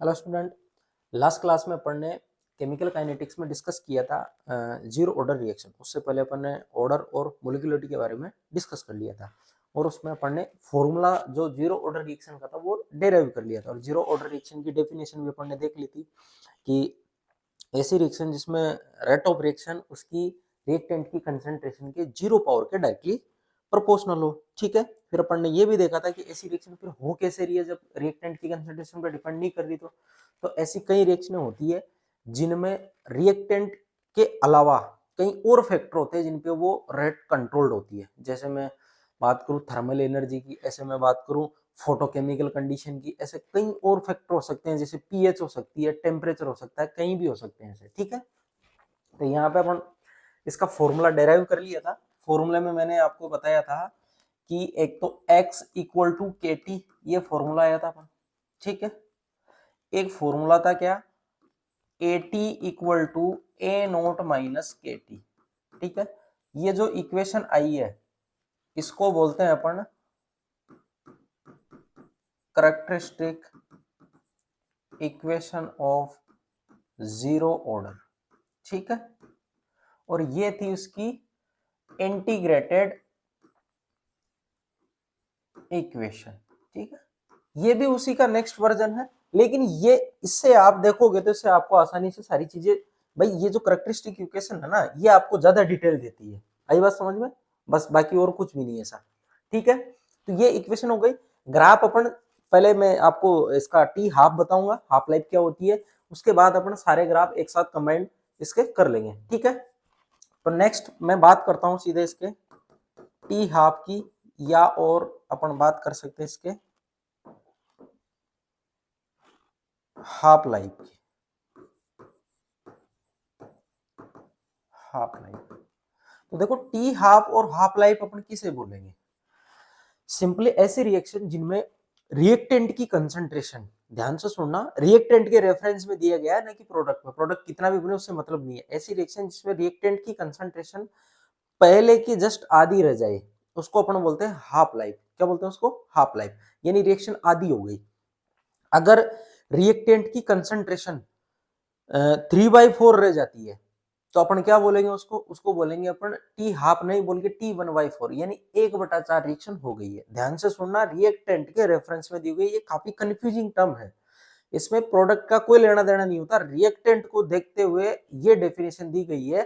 Hello student, last class में अपन ने chemical kinetics में डिस्कस किया था जीरो ऑर्डर रिएक्शन। उससे पहले अपन ने ऑर्डर और मोलिकुलरिटी के बारे में डिस्कस कर लिया था और उसमें अपन ने फॉर्मूला जो जीरो ऑर्डर रिएक्शन का था वो डेराइव कर लिया था और जीरो ऑर्डर रिएक्शन की डेफिनेशन भी अपन ने देख ली थी कि ऐसी रिएक्शन जिसमें रेट ऑफ रिएक्शन उसकी रिएक्टेंट की कंसंट्रेशन के जीरो पावर के डायरेक्टली प्रोपोर्शनल हो। ठीक है, फिर अपन ने ये भी देखा था कि ऐसी रिएक्शन फिर हो कैसे रही है जब रिएक्टेंट की कंसंट्रेशन पर डिपेंड नहीं कर रही। तो ऐसी कई रिएक्शनें होती है जिनमें रिएक्टेंट के अलावा कई और फैक्टर होते हैं जिन पे वो रेट कंट्रोल्ड होती है। जैसे मैं बात करूं थर्मल एनर्जी की, ऐसे मैं बात करूं फोटोकेमिकल कंडीशन की, ऐसे कई और फैक्टर हो सकते हैं। जैसे पीएच हो सकती है, टेम्परेचर हो सकता है, कहीं भी हो सकते हैं ऐसे। ठीक है, तो यहाँ पे अपन इसका फॉर्मूला डेराइव कर लिया था। फॉर्मूले में मैंने आपको बताया था कि एक तो x equal to K T, ये फॉर्मूला आया था अपन। ठीक है, एक फॉर्मूला था क्या, A T equal to A naught minus K T. ठीक है, ये जो इक्वेशन आई है इसको बोलते हैं अपन characteristic equation of zero order. ठीक है, और ये थी उसकी इंटीग्रेटेड इक्वेशन। ठीक है, ये भी उसी का नेक्स्ट वर्जन है, लेकिन ये इससे आप देखोगे तो इससे आपको आसानी से सारी चीजें, भाई ये जो कैरेक्टरिस्टिक इक्वेशन है ना ये आपको ज्यादा डिटेल देती है। आई बात समझ में, बस बाकी और कुछ भी नहीं है ऐसा। ठीक है, तो ये इक्वेशन हो गई। ग्राफ अपन पहले मैं आपको इसका टी हाफ बताऊंगा, हाफ लाइफ क्या होती है, उसके बाद अपन सारे ग्राफ एक साथ कंबाइंड इसके कर लेंगे। ठीक है, तो नेक्स्ट मैं बात करता हूं सीधे इसके टी हाफ की, या और अपन बात कर सकते हैं इसके हाफ लाइफ की। हाफ लाइफ, तो देखो टी हाफ और हाफ लाइफ अपन किसे बोलेंगे, सिंपली ऐसे रिएक्शन जिनमें रिएक्टेंट की कंसंट्रेशन, ध्यान से सुनना, रिएक्टेंट के रेफरेंस में दिया गया है ना कि प्रोडक्ट में, प्रोडक्ट कितना भी बने उससे मतलब नहीं है। ऐसी रिएक्शन जिसमें रिएक्टेंट की कंसंट्रेशन पहले की जस्ट आधी रह जाए उसको अपन बोलते हैं हाफ लाइफ। क्या बोलते हैं उसको, हाफ लाइफ, यानी रिएक्शन आधी हो गई। अगर रिएक्टेंट की कंसंट्रेशन 3/4 रह जाती है तो अपन क्या बोलेंगे उसको, उसको बोलेंगे अपन टी हाफ नहीं बोल के T1/4, यानी 1/4 रिएक्शन हो गई है। ध्यान से सुनना, रिएक्टेंट के रेफरेंस में दी गई, ये काफी कंफ्यूजिंग टर्म है, इसमें प्रोडक्ट का कोई लेना देना नहीं होता। रिएक्टेंट को देखते हुए ये डेफिनेशन दी गई है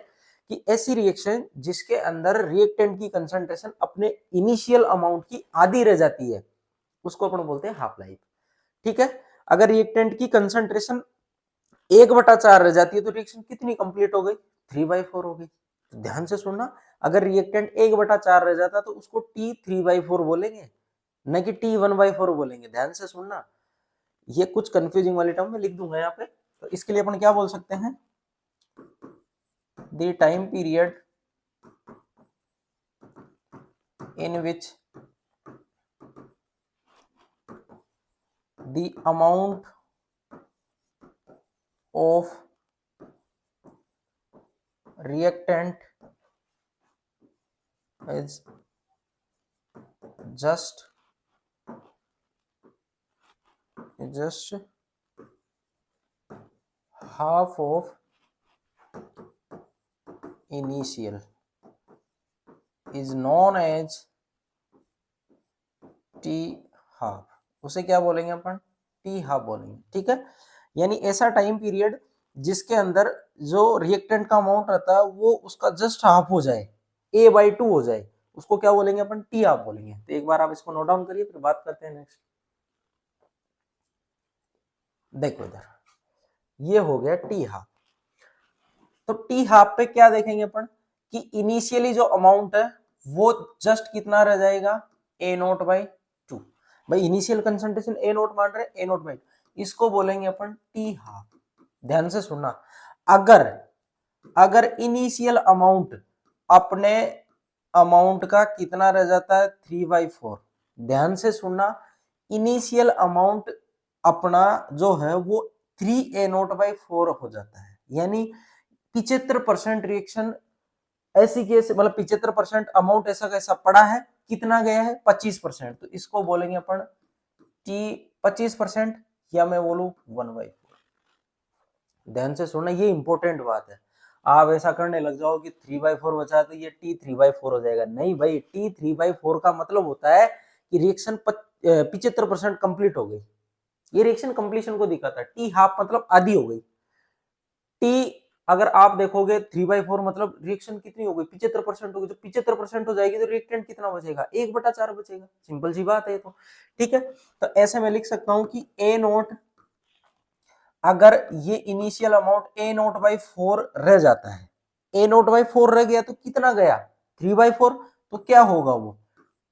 कि ऐसी रिएक्शन जिसके अंदर रिएक्टेंट की कंसंट्रेशन अपने इनिशियल अमाउंट की आधी रह जाती है उसको अपन बोलते हैं हाफ लाइफ। ठीक है, अगर रिएक्टेंट की कंसंट्रेशन 1/4 रह जाती है तो रिएक्शन कितनी कंप्लीट हो गई, 3/4 हो गई। तो ध्यान से सुनना, अगर रिएक्टेंट 1/4 रह जाता तो उसको T3/4 बोलेंगे, न कि T1/4 बोलेंगे। ध्यान से सुनना, ये कुछ कंफ्यूजिंग वाली टर्म में लिख दूंगा यहाँ पे। तो इसके लिए अपन क्या बोल सकते हैं, the time period in which the amount of reactant is just half of initial is known as T half। उसे क्या बोलेंगे अपन, T हाफ बोलेंगे। ठीक है, यानी ऐसा टाइम पीरियड जिसके अंदर जो रिएक्टेंट का अमाउंट रहता है वो उसका जस्ट हाफ हो जाए, A/2 हो जाए, उसको क्या बोलेंगे अपन, T हाफ बोलेंगे। तो एक बार आप इसको नोट डाउन करिए, फिर बात करते हैं नेक्स्ट। देखो इधर ये हो गया टी हाफ। तो टी हाफ पे क्या देखेंगे अपन कि इनिशियली जो अमाउंट है वो जस्ट कितना रह जाएगा, A0/2। भाई इनिशियल कंसंट्रेशन A0 मान रहे, A0/2, इसको बोलेंगे अपन टी हाफ। ध्यान से सुनना, अगर इनिशियल अमाउंट अपने अमाउंट का कितना रह जाता है, 3/4। ध्यान से सुनना, इनिशियल अमाउंट अपना जो है वो 3A0/4 हो जाता है, यानी 75% रिएक्शन ऐसी केस, मतलब 75% अमाउंट ऐसा कैसा पड़ा है, कितना गया है, 25%। तो इसको बोलेंगे अपन T 25%। या मैं बोलूं 1/4। ध्यान से सुनना, ये इंपॉर्टेंट बात है। आप ऐसा करने लग जाओ कि 3/4 बचा है तो ये T 3/4 हो जाएगा, नहीं भाई, T 3/4 का मतलब होता है कि रिएक्शन 75% कंप्लीट हो गई। ये रिएक्शन कंप्लीशन को दिखाता है। T हाफ मतलब आधी हो गई। T अगर आप देखोगे 3/4 मतलब रिएक्शन कितनी हो गई, 75% हो गई। तो 75% हो जाएगी तो रिएक्टेंट कितना बचेगा, 1/4 बचेगा। सिंपल सी बात है तो, ठीक है। तो ऐसे मैं लिख सकता हूं कि A नोट, अगर ये इनिशियल अमाउंट A0/4 रह जाता है, A0/4 रह गया तो कितना गया, 3/4, तो क्या होगा वो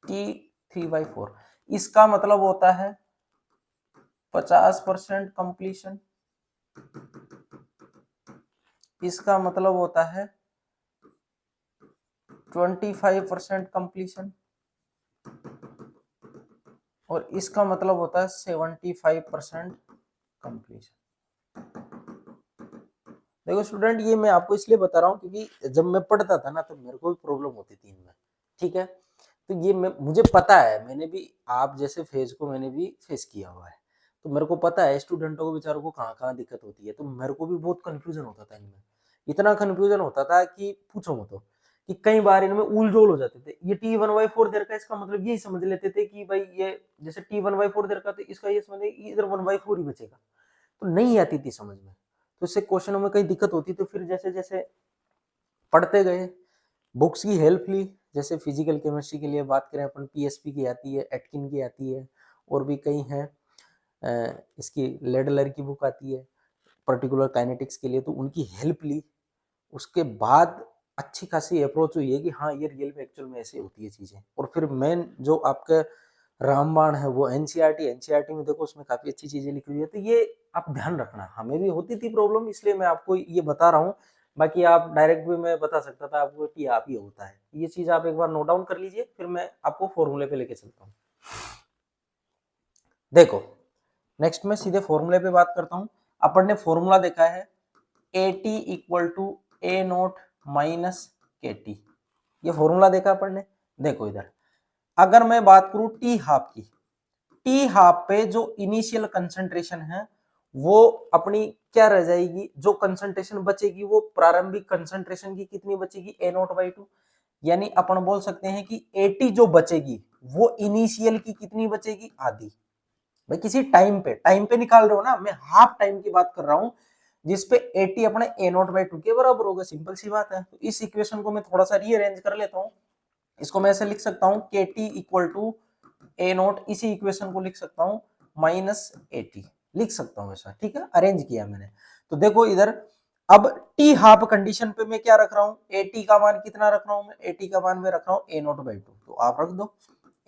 T 3/4। इसका मतलब होता है 50% कंप्लीशन, इसका मतलब होता है 25% कंप्लीशन, और इसका मतलब होता है 75% कंप्लीशन। देखो स्टूडेंट, ये मैं आपको इसलिए बता रहा हूँ क्योंकि जब मैं पढ़ता था ना तो मेरे को भी प्रॉब्लम होती थी इनमें, ठीक है। तो ये मुझे पता है, मैंने भी आप जैसे फेज को मैंने भी फेस किया हुआ है, तो मेरे को पता है स्टूडेंटों को बेचारों को कहाँ कहाँ दिक्कत होती है। तो मेरे को भी बहुत कंफ्यूजन होता था इनमें, इतना कंफ्यूजन होता था कि पूछो मत, कि कई बार इनमें उलझोल हो जाते थे। ये T1/4 दे रखा है, इसका मतलब यही समझ लेते थे कि भाई ये जैसे T1/4 दे रखा, तो इसका ये समझ इधर 1/4 ही बचेगा, तो नहीं आती थी समझ में। तो इससे क्वेश्चनों में कई दिक्कत होती, तो फिर जैसे जैसे पढ़ते गए, बुक्स की हेल्प ली, जैसे फिजिकल केमिस्ट्री के लिए बात करें अपन, पीएसपी की आती है, एटकिन की आती है, और भी कई हैं, इसकी लेडलर की बुक आती है पर्टिकुलर काइनेटिक्स के लिए, तो उनकी हेल्प ली। उसके बाद अच्छी खासी अप्रोच हुई है कि हाँ ये रियल में एक्चुअल में ऐसे होती है चीजें। और फिर मेन जो आपका रामबाण है वो एनसीईआरटी में देखो, उसमें काफी अच्छी चीजें लिखी हुई है। तो ये आप ध्यान रखना, हमें भी होती थी प्रॉब्लम, इसलिए मैं आपको ये बता रहा हूँ। बाकी आप डायरेक्ट भी मैं बता सकता था आपको कि आप ही होता है, ये चीज आप एक बार नोट डाउन कर लीजिए, फिर मैं आपको फॉर्मूले पे लेके चलता हूँ। देखो नेक्स्ट में सीधे फॉर्मूले पे बात करता हूँ। अपन ने फॉर्मूला देखा है AT equal to A0 minus KT, ये फॉर्मूला देखा अपन ने। देखो इधर अगर मैं बात करूं टी हाफ की, टी हाफ पे जो इनिशियल कंसंट्रेशन है वो अपनी क्या रह जाएगी, जो कंसंट्रेशन बचेगी वो प्रारंभिक कंसंट्रेशन की कितनी बचेगी, A0/2। यानी अपन बोल सकते हैं कि AT जो बचेगी वो इनिशियल की कितनी बचेगी, आधी। भाई किसी टाइम पे निकाल रहे हो ना, मैं हाफ टाइम की बात कर रहा हूं जिसपे AT अपने A0/2 के बराबर होगा। सिंपल सी बात है। तो इस इक्वेशन को मैं थोड़ा सा रीअरेंज कर लेता हूं। इसको मैं ऐसे लिख सकता हूं KT इक्वल टू A0, इसी इक्वेशन को लिख सकता हूं माइनस AT, लिख सकता हूं ऐसा, ठीक है, अरेंज किया मैंने। तो देखो इधर अब टी हाफ कंडीशन पे मैं क्या रख रहा हूं, AT का मान कितना रख रहा हूं मैं, AT का मान मैं रख रहा हूं A0/2, तो आप रख दो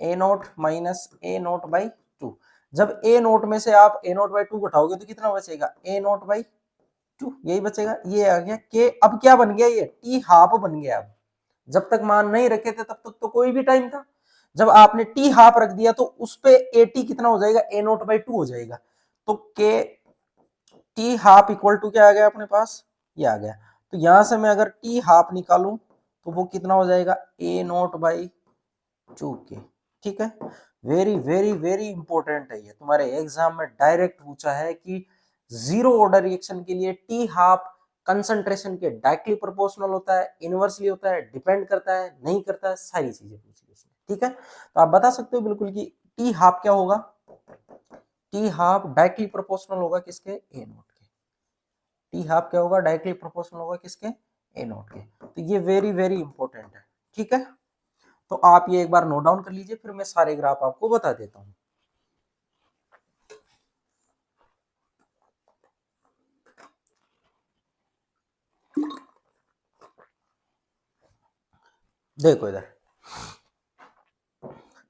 A0 माइनस A0/2। जब A0 में से आप A0/2 घटाओगे तो कितना बचेगा, A0/2, यही बचेगा। ये आ गया के, अब क्या बन गया, ये टी हाफ बन गया। अब जब तक मान नहीं रखे थे तब तक तो कोई भी टाइम था, जब आपने टी हाफ रख दिया तो उस पे AT कितना हो जाएगा, A0/2 हो जाएगा। तो K T half equal to क्या आ गया अपने पास, ये आ गया। तो यहां से मैं अगर टी हाफ निकालूं तो वो कितना हो जाएगा, A0/2 के, ठीक है। वेरी वेरी वेरी इंपॉर्टेंट है ये, तुम्हारे एग्जाम में डायरेक्ट पूछा है कि जीरो ऑर्डर रिएक्शन के लिए टी हाफ कंसंट्रेशन के डायरेक्टली प्रोपोर्शनल होता है, इनवर्सली होता है, डिपेंड करता है, नहीं करता है, सारी चीजें पूछी इसमें, ठीक है। तो आप बता सकते हो बिल्कुल कि टी हाफ क्या होगा, टी हाफ डायरेक्टली प्रोपोर्शनल होगा किसके, A0 के। टी हाफ क्या होगा, डायरेक्टली प्रोपोर्शनल होगा किसके, A0 के। तो ये वेरी वेरी इंपॉर्टेंट है, ठीक है। तो आप ये एक बार नोट डाउन कर लीजिए, फिर मैं सारे ग्राफ आपको बता देता हूं। देखो इधर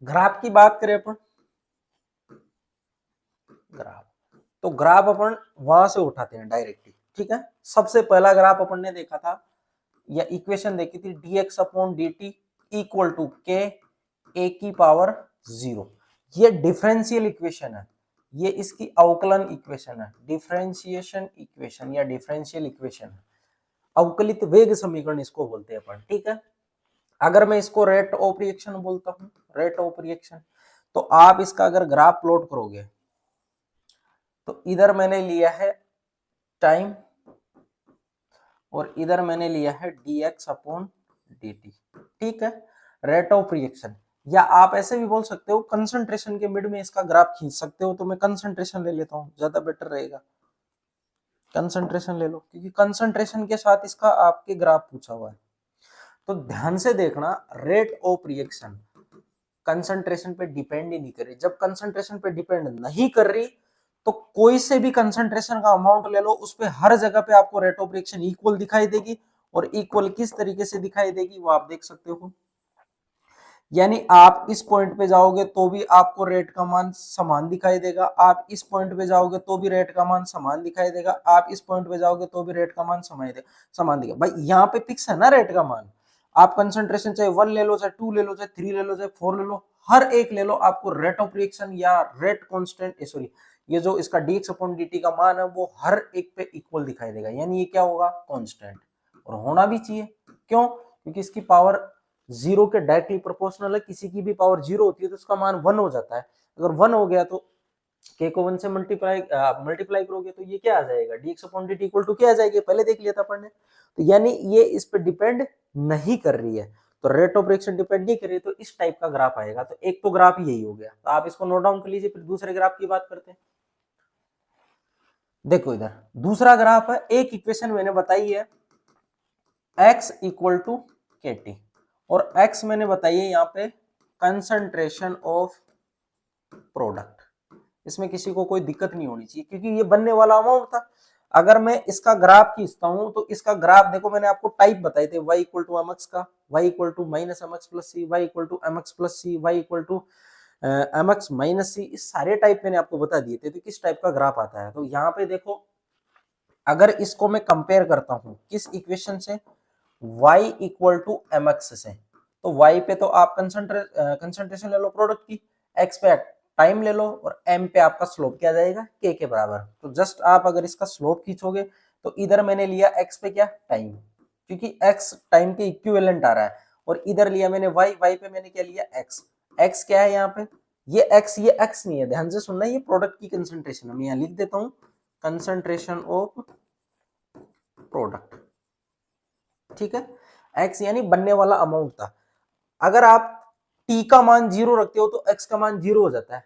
ग्राफ की बात करें अपन, ग्राफ, तो ग्राफ अपन वहां से उठाते हैं डायरेक्टली, ठीक है। सबसे पहला ग्राफ अपन ने देखा था या इक्वेशन देखी थी dx/dt इक्वल टू के ए की पावर 0। ये डिफरेंशियल इक्वेशन है, ये इसकी अवकलन इक्वेशन है, डिफरेंशिएशन इक्वेशन या डिफरेंशियल इक्वेशन है, अवकलित वेग समीकरण इसको बोलते हैं अपन, ठीक है। अगर मैं इसको रेट ऑफ रिएक्शन बोलता हूं, रेट ऑफ रिएक्शन, तो आप इसका अगर ग्राफ प्लॉट करोगे तो इधर मैंने लिया है टाइम और इधर मैंने लिया है dx अपॉन dt। ठीक है, रेट ऑफ रिएक्शन, या आप ऐसे भी बोल सकते हो कंसंट्रेशन के मिड में इसका ग्राफ खींच सकते हो। तो मैं कंसंट्रेशन ले लेता हूं, ज्यादा बेटर रहेगा। कंसंट्रेशन ले लो, क्योंकि कंसंट्रेशन के साथ इसका आपके ग्राफ पूछा हुआ है। तो ध्यान से देखना, रेट ऑफ रिएक्शन कंसंट्रेशन पे डिपेंड ही नहीं कर रही। जब कंसंट्रेशन पे डिपेंड नहीं कर रही तो कोई से भी कंसंट्रेशन का अमाउंट ले लो, उस पे हर जगह पे आपको रेट ऑफ रिएक्शन इक्वल दिखाई देगी। और इक्वल किस तरीके से दिखाई देगी वो आप देख सकते हो। यानी आप इस पॉइंट पे जाओगे तो भी आपको रेट का मान समान दिखाई देगा, आप इस पॉइंट पे जाओगे तो भी रेट का मान समान दिखाई देगा, आप इस पॉइंट पे जाओगे तो भी रेट का मान समान देगा। भाई यहाँ पे फिक्स है ना रेट का मान। आप कंसंट्रेशन चाहे 1 ले लो, चाहे 2 ले लो, चाहे 3 ले लो, चाहे 4 ले लो, हर एक ले लो, आपको रेट ऑफ रिएक्शन या रेट कांस्टेंट सॉरी ये जो इसका dx अपॉन dt का मान है वो हर एक पे इक्वल दिखाई देगा। यानी ये क्या होगा, कांस्टेंट। और होना भी चाहिए, क्यों? क्योंकि इसकी पावर जीरो के डायरेक्टली प्रोपोर्शनल है। किसी की भी पावर जीरो होती है तो उसका मान 1 हो जाता है। अगर 1 हो गया तो k को 1 से मल्टीप्लाई करोगे तो ये क्या आ जाएगा, dx अपॉन dt इक्वल टू क्या आ जाएगी, पहले देख लिया था अपन ने। तो यानी ये इस पे डिपेंड नहीं कर रही है, तो रेट ऑफ रिएक्शन डिपेंड नहीं कर रही है, तो इस टाइप का ग्राफ आएगा। तो एक तो ग्राफ यही हो गया, तो आप इसको नोट डाउन कर लीजिए। फिर दूसरे ग्राफ की बात करते हैं। देखो इधर दूसरा ग्राफ है, एक इक्वेशन मैंने बताई है x equal to K T, और x मैंने बताई है यहाँ पे कंसंट्रेशन ऑफ प्रोडक्ट। इसमें किसी को कोई दिक्कत नहीं होनी चाहिए, क्योंकि ये बनने वाला अमाउंट था। अगर मैं इसका ग्राफ खींचता हूं तो इसका ग्राफ देखो, मैंने आपको टाइप बताए थे, y equal to M x का, y equal to minus M x plus c, y equal to M x plus c, y equal to M x minus c. इस सारे टाइप मैंने आपको बता दिए थे, तो किस टाइप का ग्राफ आता है। तो यहाँ पे देखो, अगर इसको मैं कंपेयर करता हूं किस इक्वेशन से, y equal to M X से, तो y पे तो आप कंसंट्रेशन ले लो प्रोडक्ट की, x पे टाइम ले लो, और m पे आपका स्लोप क्या जाएगा, k के बराबर। तो जस्ट आप अगर इसका स्लोप खींचोगे तो इधर मैंने लिया x पे क्या, टाइम, क्योंकि x टाइम के इक्विवेलेंट आ रहा है, और इधर लिया मैंने y पे मैंने क्या लिया, x क्या है यहाँ पे, ये x नहीं है, ध्यान से सुनना, ये प्रोडक्ट की कंसंट्रेशन है। मैं यहाँ लिख देता हूँ कंसंट्रेशन ऑफ प्रोडक्ट। ठीक है, x यानी बनने वाला अमाउंट था। अगर आप t का मान 0 रखते हो तो x का मान 0 हो जाता है।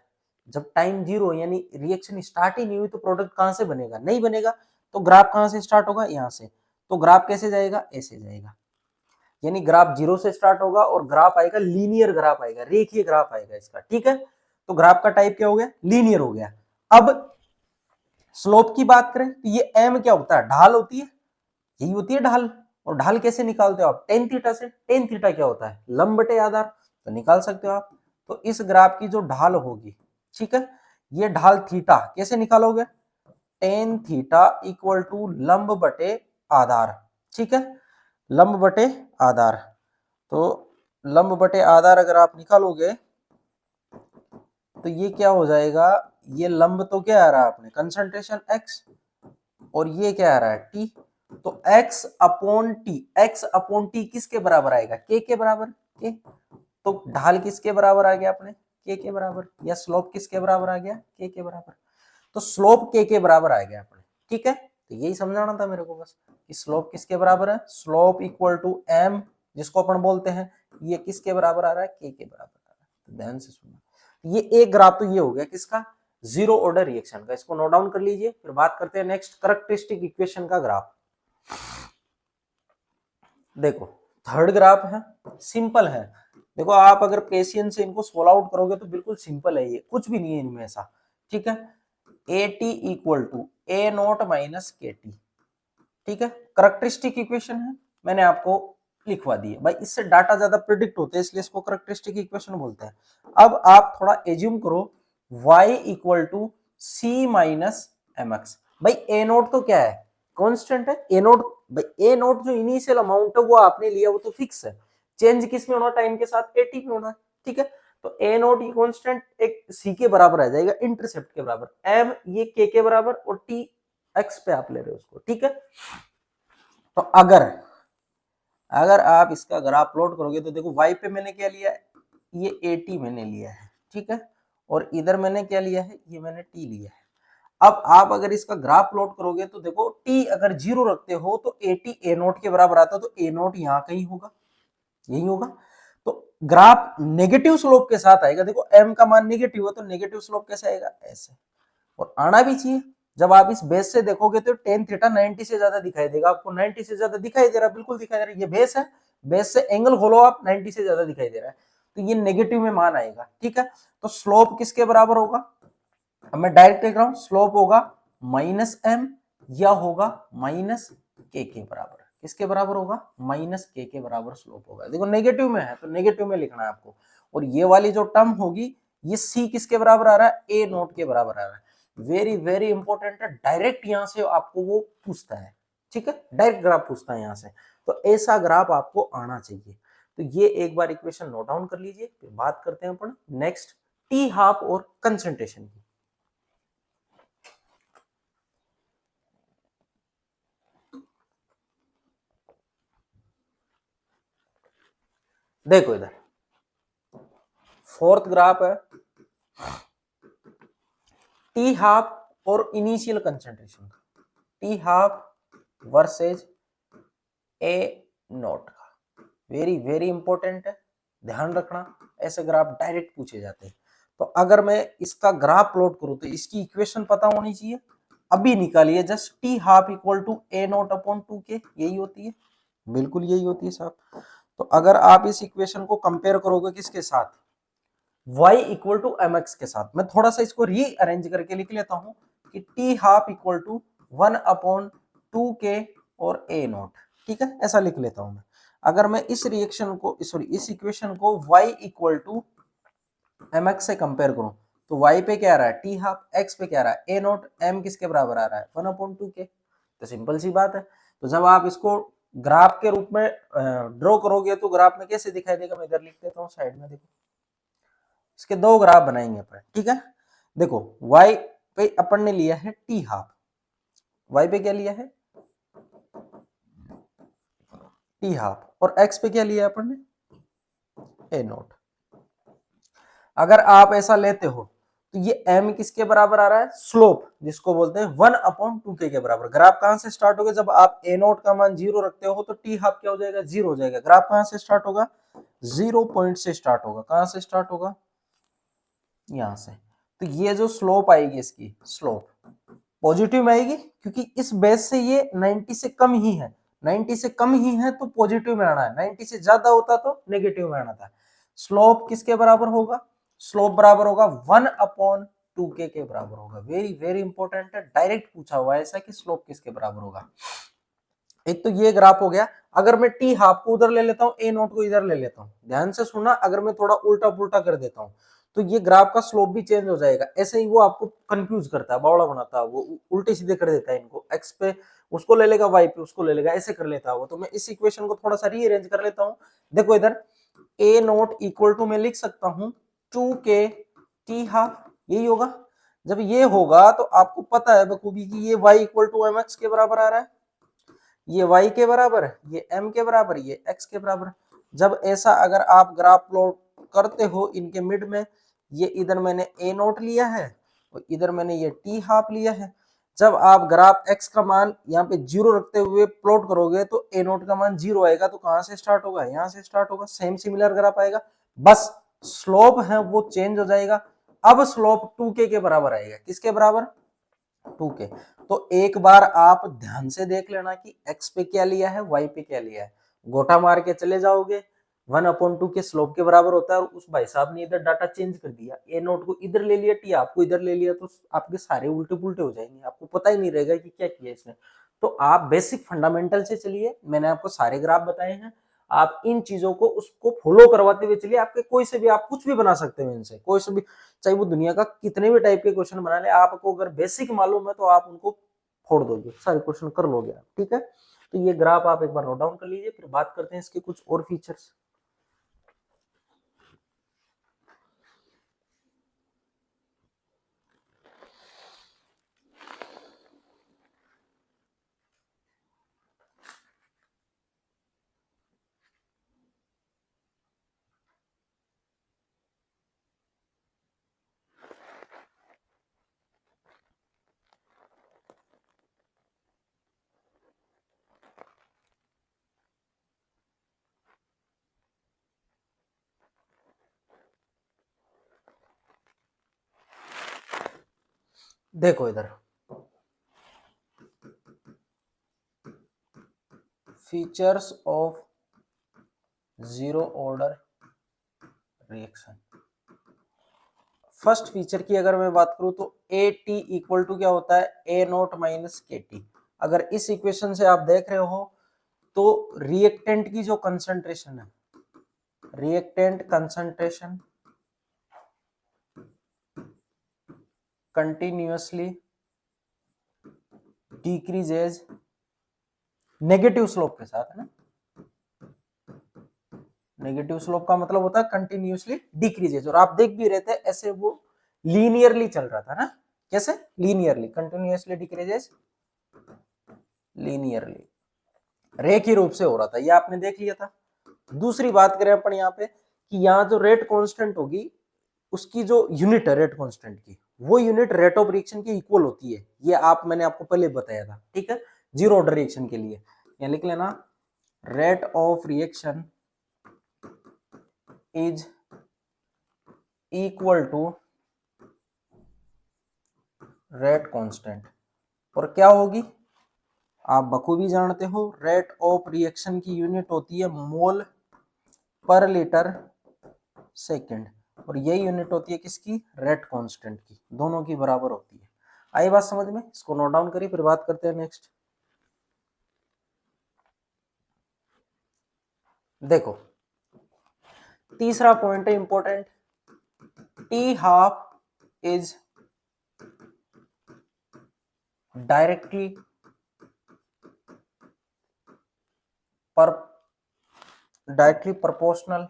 जब टाइम 0 यानी रिएक्शन स्टार्ट ही नहीं हुई तो प्रोडक्ट कहां से बनेगा, नहीं बनेगा। तो ग्राफ कहां से स्टार्ट होगा, यहां से। तो ग्राफ कैसे जाएगा, ऐसे जाएगा। यानी ग्राफ 0 से स्टार्ट होगा और ग्राफ आएगा लीनियर, ग्राफ आएगा, रेखीय ग्राफ आएगा इसका। ठीक है, तो ग्राफ का टाइप क्या हो गया, लीनियर हो गया। अब स्लोप की बात करें तो ये m क्या होता है, ढाल होती है, यही होती है ढाल। और ढाल कैसे निकालते हो आप, टेन थीटा से। टेन थीटा क्या होता है, लंब बटे आधार, तो निकाल सकते हो आप। तो इस ग्राफ की जो ढाल होगी, ठीक है, ये ढाल थीटा कैसे निकालोगे, टेन थीटा इक्वल टू लंब बटे आधार। ठीक है, लंब बटे आधार। तो लंब बटे आधार अगर आप निकालोगे तो ये क्या हो जाएगा, ये लंब तो क्या आ रहा है अपने, कंसंट्रेशन x, और ये क्या आ रहा है, t। तो x अपॉन टी किसके बराबर आएगा, k के बराबर, k। तो ढाल किसके बराबर आ गया अपने, k के बराबर, या स्लोप किसके बराबर आ गया, k के बराबर। तो स्लोप k के बराबर आ गया अपने। ठीक है, तो यही समझाना था मेरे को बस, कि स्लोप किसके बराबर है, स्लोप इक्वल टू m, जिसको अपन बोलते हैं, ये किसके बराबर आ रहा है, k के बराबर आ रहा है। तो ध्यान से सुनना, ये एक ग्राफ तो ये हो गया किसका, जीरो ऑर्डर रिएक्शन का। इसको नोट डाउन कर लीजिए, फिर बात करते हैं नेक्स्ट कैरेक्टरिस्टिक इक्वेशन का ग्राफ। देखो थर्ड ग्राफ है, सिंपल है। देखो आप अगर पेशेंस से इनको सोल्व आउट करोगे तो बिल्कुल सिंपल है, ये कुछ भी नहीं है इनमें ऐसा। ठीक है, A T equal to A naught minus K T. ठीक है, कैरेक्टरिस्टिक इक्वेशन है, मैंने आपको लिखवा दी है भाई। इससे डाटा ज्यादा प्रिडिक्ट होते हैं, इसलिए इसको कैरेक्टरिस्टिक इक्वेशन बोलते हैं। अब आप थोड़ा एज्यूम करो y equal to C minus M X. भाई ए नोट तो क्या है, कांस्टेंट है। ए नोट, भाई ए नोट जो इनिशियल अमाउंट है वो आपने लिया, वो तो फिक्स है। चेंज किस में होना, टाइम के साथ एटी में होना। ठीक है, तो ए नोट ये कांस्टेंट एक सी के बराबर आ जाएगा, इंटरसेप्ट के बराबर। एम ये के बराबर, और टी एक्स पे आप ले रहे हो उसको। ठीक है, तो अगर आप इसका ग्राफ प्लॉट करोगे तो देखो y पे मैंने क्या लिया है, ये 80 मैंने लिया है। ठीक है, और इधर मैंने क्या लिया है, ये मैंने t लिया है। अब आप अगर इसका ग्राफ प्लॉट करोगे तो देखो टी अगर 0 रखते हो तो एटी ए नोट के बराबर आता है, तो ए नोट यहाँ कहीं होगा, यही होगा। तो ग्राफ नेगेटिव स्लोप के साथ आएगा, देखो एम का मान नेगेटिव है तो नेगेटिव स्लोप कैसे आएगा, ऐसे। और आना भी चाहिए, जब आप इस बेस से देखोगे तो टेन थीटा 90 से ज्यादा दिखाई देगा आपको, 90 से ज्यादा दिखाई दे रहा है, बिल्कुल दिखाई दे रहा है, ये बेस है, बेस से एंगल खोलो आप, 90 से ज्यादा दिखाई दे रहा है, तो ये नेगेटिव में मान आएगा, ठीक है। तो स्लोप किसके बराबर होगा, अब मैं डायरेक्ट लिख रहा हूं, स्लोप होगा माइनस एम या होगा माइनस के बराबर, किसके बराबर होगा, माइनस के बराबर स्लोप होगा। देखो नेगेटिव में है तो नेगेटिव में लिखना है आपको, और ये वाली जो टर्म होगी ये सी किसके बराबर आ रहा है, ए नोट के बराबर आ रहा है। वेरी वेरी इंपॉर्टेंट है, डायरेक्ट यहां से आपको वो पूछता है, ठीक है, डायरेक्ट ग्राफ पूछता है यहां से, तो ऐसा ग्राफ आपको आना चाहिए। तो ये एक बार इक्वेशन नोट डाउन कर लीजिए, फिर बात करते हैं अपन नेक्स्ट टी हाफ और कंसंट्रेशन की। देखो इधर फोर्थ ग्राफ है टी हाफ और initial concentration, T half versus A note का, वेरी वेरी इंपॉर्टेंट है, ध्यान रखना, ऐसे ग्राफ डायरेक्ट पूछे जाते हैं। तो अगर मैं इसका ग्राफ प्लॉट करूं तो इसकी इक्वेशन पता होनी चाहिए, अभी निकालिए, just T half equal to A naught upon 2k, यही होती है, बिल्कुल यही होती है साहब। तो अगर आप इस इक्वेशन को कंपेयर करोगे किसके साथ, y equal to M X के साथ, मैं थोड़ा सा इसको रीअरेंज करके लिख लेता हूं कि T half equal to 1/2k और ए नोट, ठीक है, ऐसा लिख लेता हूं मैं। अगर मैं इस रिएक्शन को, सॉरी इस इक्वेशन को y equal to M X से कंपेयर करूं तो y पे क्या आ रहा है टी हाफ, x पे क्या आ रहा है ए नोट, m किसके बराबर आ रहा है 1/2k, तो सिंपल सी बात है। तो जब आप इसको ग्राफ के रूप में ड्रॉ करोगे तो ग्राफ में कैसे दिखाई देगा, मैं इधर लिख देता हूँ साइड में, देखो इसके दो ग्राफ बनाएंगे अपन, ठीक है। देखो y पे अपन ने लिया है टी हाफ, y पे क्या लिया है टी हाफ, और x पे क्या लिया है अपन ने ए नोट। अगर आप ऐसा लेते हो तो ये m किसके बराबर आ रहा है, स्लोप जिसको बोलते हैं 1/2k के बराबर। ग्राफ कहां से स्टार्ट होगा, जब आप ए नोट का मान 0 रखते हो तो टी हाफ क्या हो जाएगा, 0 हो जाएगा। ग्राफ कहां से स्टार्ट होगा, 0 पॉइंट से स्टार्ट होगा, कहां से स्टार्ट होगा, यहां से। तो ये जो स्लोप आएगी, इसकी स्लोप पॉजिटिव में आएगी, क्योंकि इस बेस से ये 90 से कम ही है, 90 से कम ही है तो पॉजिटिव में आना है, 90 से ज्यादा होता तो नेगेटिव में आना था। स्लोप किसके बराबर होगा, स्लोप बराबर होगा 1/2k के बराबर होगा। वेरी वेरी इंपॉर्टेंट है, डायरेक्ट पूछा हुआ है ऐसा कि स्लोप किसके बराबर होगा। एक तो ये ग्राफ हो गया। अगर मैं टी हाफ को उधर ले लेता हूँ, ए नोट को इधर ले लेता हूँ, ध्यान से सुनना, अगर मैं थोड़ा उल्टा पुल्टा कर देता हूँ तो ये ग्राफ का स्लोप भी चेंज हो जाएगा। ऐसे ही वो आपको कंफ्यूज करता है, बावड़ा बनाता है, वो उल्टे सीधे कर देता है इनको, एक्स पे उसको ले लेगा, वाई पे उसको ले लेगा, ऐसे कर लेता है वो। तो मैं इस इक्वेशन को थोड़ा सा रीअरेंज कर लेता हूँ। देखो इधर ए नोट इक्वल टू मैं लिख सकता हूँ 2k टी हाफ, यही होगा। जब ये होगा तो आपको पता है बखूबी कि ये y equal to M X के बराबर आ रहा है, ये y के बराबर है, ये m के बराबर, ये x के बराबर। जब ऐसा अगर आप ग्राफ प्लॉट करते हो इनके मिड में, ये इधर मैंने a नोट लिया है और इधर मैंने ये t हाफ लिया है। जब आप ग्राफ x का मान यहाँ पे 0 रखते हुए प्लॉट करोगे तो a नोट का मान 0 आएगा, तो कहां से स्टार्ट होगा, यहाँ से स्टार्ट होगा, सेम सिमिलर ग्राफ आएगा, बस स्लोप है वो चेंज हो जाएगा। अब स्लोप 2k के बराबर आएगा, किसके बराबर, 2k। तो एक बार आप ध्यान से देख लेना कि x पे क्या लिया है, y पे क्या लिया है, गोटा मार के चले जाओगे, 1/2 के स्लोप के बराबर होता है। और उस भाई साहब ने इधर डाटा चेंज कर दिया, ए नोट को इधर ले लिया, टी आपको इधर ले लिया, तो आपके सारे उल्टे पुल्टे हो जाएंगे, आपको पता ही नहीं रहेगा कि क्या किया इसने। तो आप बेसिक फंडामेंटल से चलिए, मैंने आपको सारे ग्राफ बताए हैं, आप इन चीजों को उसको फॉलो करवाते हुए चलिए, आपके कोई से भी आप कुछ भी बना सकते हो इनसे, कोई से भी, चाहे वो दुनिया का कितने भी टाइप के क्वेश्चन बना ले, आपको अगर बेसिक मालूम है तो आप उनको फोड़ दोगे, सारे क्वेश्चन कर लोगे आप, ठीक है। तो ये ग्राफ आप एक बार नोट डाउन कर लीजिए, फिर बात करते हैं इसके कुछ और फीचर्स। देखो इधर features of zero order reaction. First feature की अगर मैं बात करूं तो ए टी इक्वल टू क्या होता है, ए नोट माइनस के टी। अगर इस इक्वेशन से आप देख रहे हो तो रिएक्टेंट की जो कंसंट्रेशन है, reactant concentration continuously decreases negative slope के साथ, है ना। नेगेटिव स्लोप का मतलब होता है कंटिन्यूअसली डिक्रीजेज, और आप देख भी रहे थे ऐसे वो लीनियरली चल रहा था ना। कैसे? लीनियरली, कंटिन्यूअसली डिक्रीजेज लीनियरली, रेखीय रूप से हो रहा था, ये आपने देख लिया था। दूसरी बात करें अपन यहाँ पे कि यहाँ जो रेट कांस्टेंट होगी उसकी जो यूनिट है रेट कांस्टेंट की, वो यूनिट रेट ऑफ रिएक्शन के इक्वल होती है। ये मैंने आपको पहले बताया था, ठीक है। जीरो ऑर्डर रिएक्शन के लिए यहाँ लिख लेना, rate of reaction is equal to rate constant. और क्या होगी आप बखूबी जानते हो, रेट ऑफ रिएक्शन की यूनिट होती है मोल पर लीटर सेकेंड, और यही यूनिट होती है किसकी, रेट कांस्टेंट की, दोनों की बराबर होती है। आई बात समझ में? इसको नोट डाउन करिए, फिर बात करते हैं नेक्स्ट। देखो तीसरा पॉइंट है important, T half is directly proportional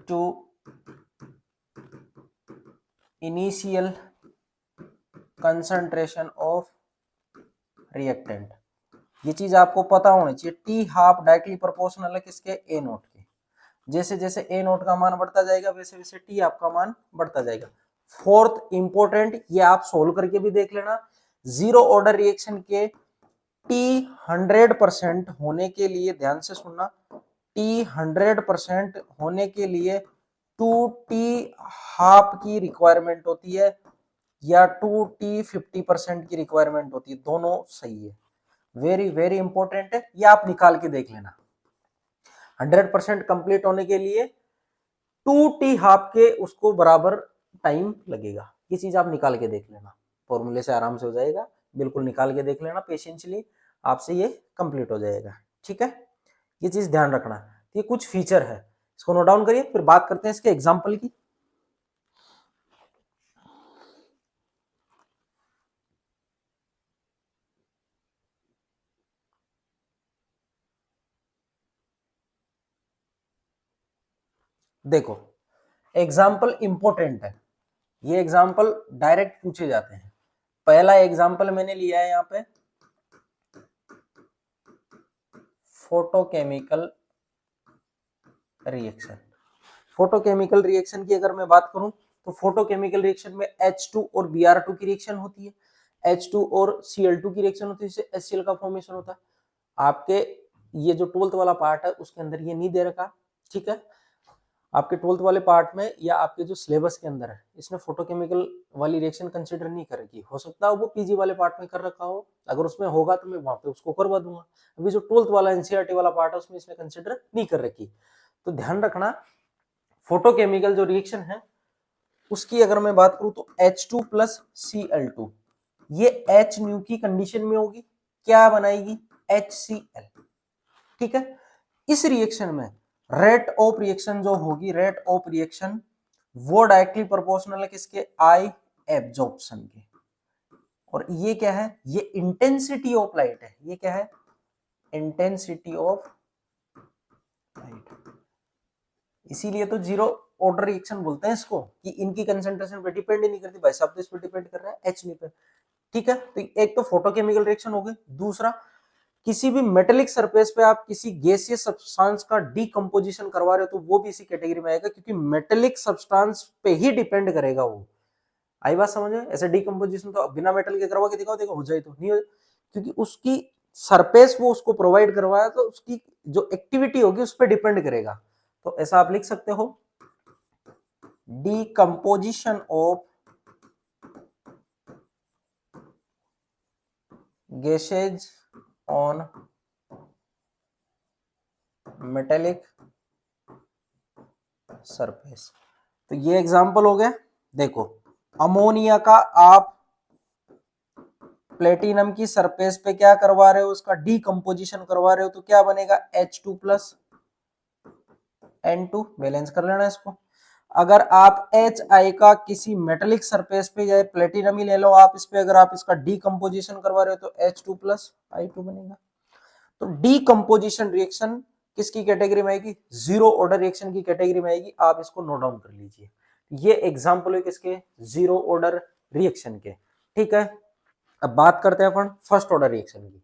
to initial concentration of reactant। ये चीज आपको पता होनी चाहिए, टी हाफ डायरेक्टली प्रोपोर्शनल है किसके, ए नोट के। जैसे जैसे ए नोट का मान बढ़ता जाएगा वैसे वैसे टी हाफ का मान बढ़ता जाएगा। फोर्थ इंपोर्टेंट, ये आप सोल्व करके भी देख लेना, जीरो ऑर्डर रिएक्शन के टी 100% होने के लिए, ध्यान से सुनना, टी 100% होने के लिए 2t हाफ की रिक्वायरमेंट होती है या 2t 50% की रिक्वायरमेंट होती है, दोनों सही है। वेरी वेरी इंपॉर्टेंट है, ये आप निकाल के देख लेना। 100% कंप्लीट होने के लिए 2t हाफ के उसको बराबर टाइम लगेगा, ये चीज आप निकाल के देख लेना, फॉर्मूले से आराम से हो जाएगा, बिल्कुल निकाल के देख लेना पेशेंसली, आपसे ये कंप्लीट हो जाएगा, ठीक है। ये चीज ध्यान रखना, ये कुछ फीचर है, इसको नोट डाउन करिए, फिर बात करते हैं इसके एग्जाम्पल की। देखो एग्जाम्पल इंपॉर्टेंट है, ये एग्जाम्पल डायरेक्ट पूछे जाते हैं। पहला एग्जाम्पल मैंने लिया है यहाँ पे फोटोकेमिकल रिएक्शन। फोटोकेमिकल रिएक्शन की अगर मैं बात करूं तो फोटोकेमिकल रिएक्शन में H2 और Br2 की रिएक्शन होती है, H2 और Cl2 की रिएक्शन होती है, जिससे HCl का फॉर्मेशन होता है। आपके ये जो 12th वाला पार्ट है उसके अंदर ये नहीं दे रखा, ठीक है। आपके 12th वाले पार्ट में या आपके जो सिलेबस के अंदर है इसने फोटोकेमिकल वाली रिएक्शन कंसिडर नहीं कर रखी, हो सकता है वो पीजी वाले पार्ट में कर रखा हो, अगर उसमें होगा तो मैं वहां पे उसको करवा दूंगा। अभी जो 12th वाला एनसीईआरटी वाला पार्ट है उसमें इसने कंसिडर नहीं कर रखी। तो ध्यान रखना, फोटोकेमिकल जो रिएक्शन है उसकी अगर मैं बात करूं तो H2 प्लस Cl2, ये H न्यू की कंडीशन में होगी, क्या बनाएगी, HCl, ठीक है। इस रिएक्शन में रेट ऑफ रिएक्शन जो होगी, रेट ऑफ रिएक्शन वो डायरेक्टली प्रोपोर्शनल है किसके, आई एब्जॉर्प्शन के। और ये क्या है, ये इंटेंसिटी ऑफ लाइट है, ये क्या है, इंटेंसिटी ऑफ लाइट। इसीलिए तो जीरो ऑर्डर रिएक्शन बोलते हैं इसको, कि इनकी कंसंट्रेशन पे डिपेंड ही नहीं करती, भाई साहब तो इस पे डिपेंड कर रहा है एच पे, ठीक है। तो एक तो फोटोकेमिकल रिएक्शन हो गई, दूसरा किसी भी मेटेलिक सरफेस पे आप किसी गैसीय सब्सटेंस का डीकंपोजिशन करवा रहे हो तो वो भी इसी कैटेगरी में आएगा, क्योंकि मेटेलिक सब्सटेंस पे ही डिपेंड करेगा वो। आई बात समझ में? ऐसे डीकंपोजिशन तो बिना मेटल के करवा के दिखाओ, देखो हो जाए तो नहीं हो, क्योंकि उसकी सरफेस वो उसको प्रोवाइड करवाया, तो उसकी जो एक्टिविटी होगी उस पर डिपेंड करेगा। तो ऐसा आप लिख सकते हो, decomposition of gases on metallic surface। तो ये एग्जांपल हो गया। देखो अमोनिया का आप प्लेटिनम की सरफेस पे क्या करवा रहे हो, उसका डीकंपोजिशन करवा रहे हो, तो क्या बनेगा H2 प्लस N2, बैलेंस कर लेना इसको। अगर आप HI का किसी मेटेलिक सरफेस पे या प्लेटिनम ही ले लो आप, इस पे अगर आप इसका डीकंपोजिशन करवा रहे हो तो H2 प्लस I2 बनेगा। तो डीकंपोजिशन रिएक्शन किसकी कैटेगरी में आएगी, जीरो ऑर्डर रिएक्शन की कैटेगरी में आएगी। आप इसको नोट डाउन कर लीजिए। ये एग्जांपल है किसके, जीरो ऑर्डर रिएक्शन के। ठीक है, अब बात करते हैं अपन फर्स्ट ऑर्डर रिएक्शन की।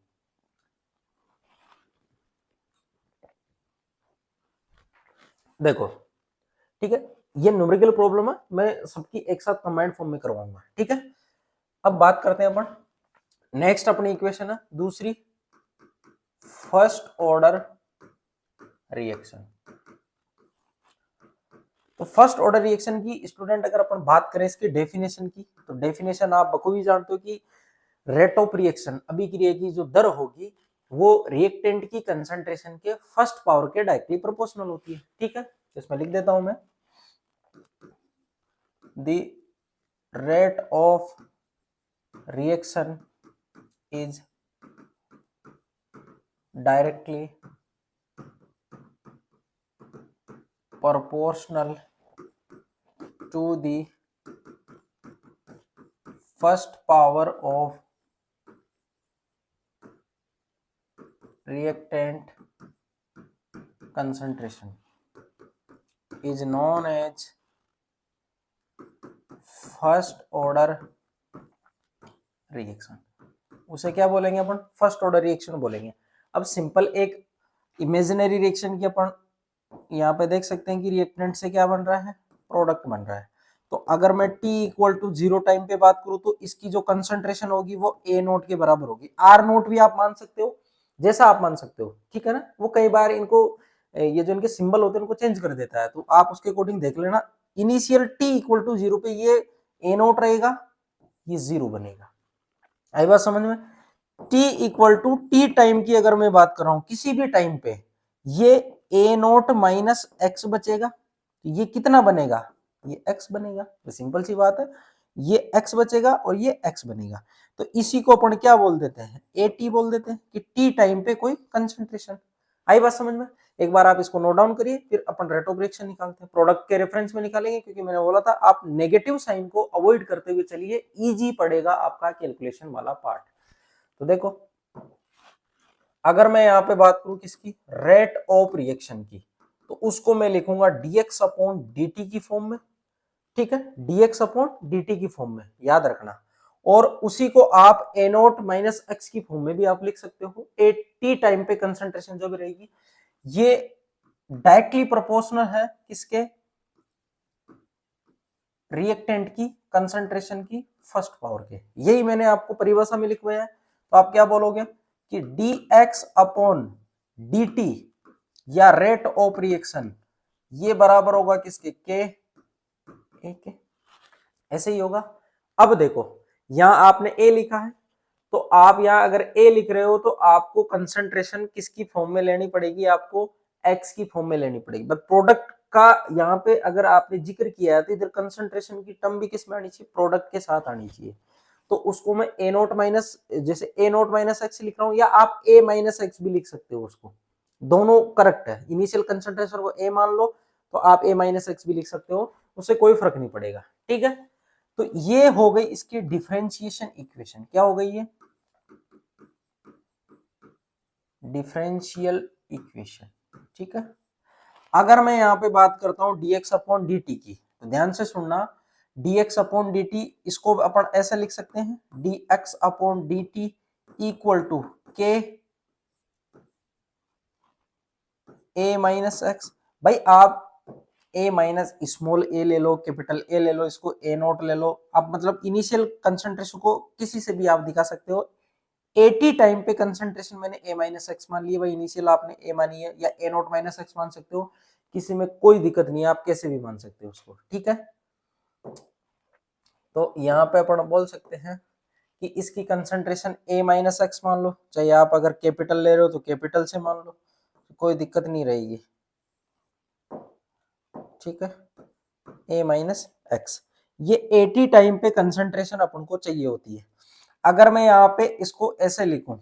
देखो ठीक है, ये न्यूमेरिकल प्रॉब्लम है, मैं सबकी एक साथ कंबाइंड फॉर्म में करवाऊंगा। ठीक है, अब बात करते हैं अपन नेक्स्ट अपनी इक्वेशन है दूसरी, फर्स्ट ऑर्डर रिएक्शन। तो फर्स्ट ऑर्डर रिएक्शन की स्टूडेंट अगर अपन बात करें इसकी डेफिनेशन की, तो डेफिनेशन आप बखूबी जानते हो कि रेट ऑफ रिएक्शन, अभिक्रिया की जो दर होगी वो रिएक्टेंट की कंसंट्रेशन के फर्स्ट पावर के डायरेक्टली प्रोपोर्शनल होती है। ठीक है, इसमें लिख देता हूं मैं, the rate of reaction is directly proportional to the first power of reactant concentration is known as first order reaction। उसे क्या बोलेंगे अपन, फर्स्ट ऑर्डर रिएक्शन बोलेंगे। अब सिंपल एक इमेजिनरी रिएक्शन की अपन यहाँ पे देख सकते हैं कि रिएक्टेंट से क्या बन रहा है, प्रोडक्ट बन रहा है। तो अगर मैं t इक्वल टू 0 टाइम पे बात करूं तो इसकी जो कंसंट्रेशन होगी वो a नोट के बराबर होगी। r नोट भी आप मान सकते हो, जैसा आप मान सकते हो। ठीक है ना, वो कई बार इनको ये जो इनके सिंबल होते हैं उनको चेंज कर देता है, तो आप उसके अकॉर्डिंग देख लेना। इनिशियल t इक्वल टू 0 पे ये a नोट रहेगा, ये 0 बनेगा। आई बात समझ में। t equal to T time की अगर मैं बात कर रहा हूं किसी भी टाइम पे, ये a नोट माइनस एक्स बचेगा, तो ये कितना बनेगा, ये x बनेगा। तो सिंपल सी बात है, ये x बचेगा और ये x बनेगा। तो इसी को अपन क्या बोल देते हैं, at बोल देते हैं कि t टाइम पे कोई कंसंट्रेशन। आई बात समझ में। एक बार आप इसको नोट डाउन करिए, फिर अपन रेट ऑफ रिएक्शन निकालते हैं, प्रोडक्ट के रेफरेंस में निकालेंगे, क्योंकि मैंने बोला था आप नेगेटिव साइन को अवॉइड करते हुए चलिए, इजी पड़ेगा आपका कैलकुलेशन वाला पार्ट। तो देखो अगर मैं यहाँ पे बात करूं किसकी, रेट ऑफ रिएक्शन की, तो उसको मैं लिखूंगा dx अपॉन dt की फॉर्म में। ठीक है, dx अपॉन dt की फॉर्म में, याद रखना। और उसी को आप a नोट माइनस एक्स की फॉर्म में भी आप लिख सकते हो। t टाइम पे कंसंट्रेशन जो भी रहेगी ये डायरेक्टली प्रोपोर्शनल है किसके, रिएक्टेंट की कंसंट्रेशन की फर्स्ट पावर के। यही मैंने आपको परिभाषा में लिखवाया है। तो आप क्या बोलोगे कि dx अपॉन dt या रेट ऑफ रिएक्शन ये बराबर होगा किसके, के ऐसे ही होगा। अब देखो यहां आपने a लिखा है, तो आप यहां अगर a लिख रहे हो तो आपको कंसंट्रेशन किसकी फॉर्म में लेनी पड़ेगी, आपको x की फॉर्म में लेनी पड़ेगी। बट प्रोडक्ट का यहाँ पे अगर आपने जिक्र किया है तो इधर कंसंट्रेशन की टर्म भी किस में आनी चाहिए, प्रोडक्ट के साथ आनी चाहिए। तो उसको मैं a नोट माइनस, जैसे a नोट माइनस एक्स लिख रहा हूं, या आप a माइनस एक्स भी लिख सकते हो, उसको दोनों करेक्ट है। इनिशियल कंसंट्रेशन को a मान लो तो आप a माइनस एक्स भी लिख सकते हो, उससे कोई फर्क नहीं पड़ेगा। ठीक है, तो ये हो गई इसकी डिफरेंशिएशन इक्वेशन। क्या हो गई ये, डिफरेंशियल इक्वेशन। ठीक है, अगर मैं यहाँ पे बात करता हूं dx अपॉन dt की, तो ध्यान से सुनना, dx अपॉन dt इसको अपन ऐसे लिख सकते हैं, dx अपॉन dt equal to k a minus X. भाई आप a माइनस स्मॉल a ले लो, कैपिटल A ले लो, इसको a नोट ले लो, आप मतलब इनिशियल कंसंट्रेशन को किसी से भी आप दिखा सकते हो। 80 टाइम पे कंसंट्रेशन मैंने a माइनस एक्स मान लिया, भाई इनिशियल आपने a मानी है, या a नोट माइनस एक्स मान सकते हो, किसी में कोई दिक्कत नहीं है, आप कैसे भी मान सकते हो उसको, ठीक है। तो यहाँ पे अपन बोल सकते हैं कि इसकी कंसंट्रेशन a माइनस एक्स मान लो, चाहे आप अगर कैपिटल ले रहे हो तो कैपिटल से मान लो, कोई दिक्कत नहीं रहेगी, ठीक है। a माइनस एक्स, ये 80 टाइम पे कंसंट्रेशन अपन को चाहिए होती है। अगर मैं यहाँ पे इसको ऐसे लिखूं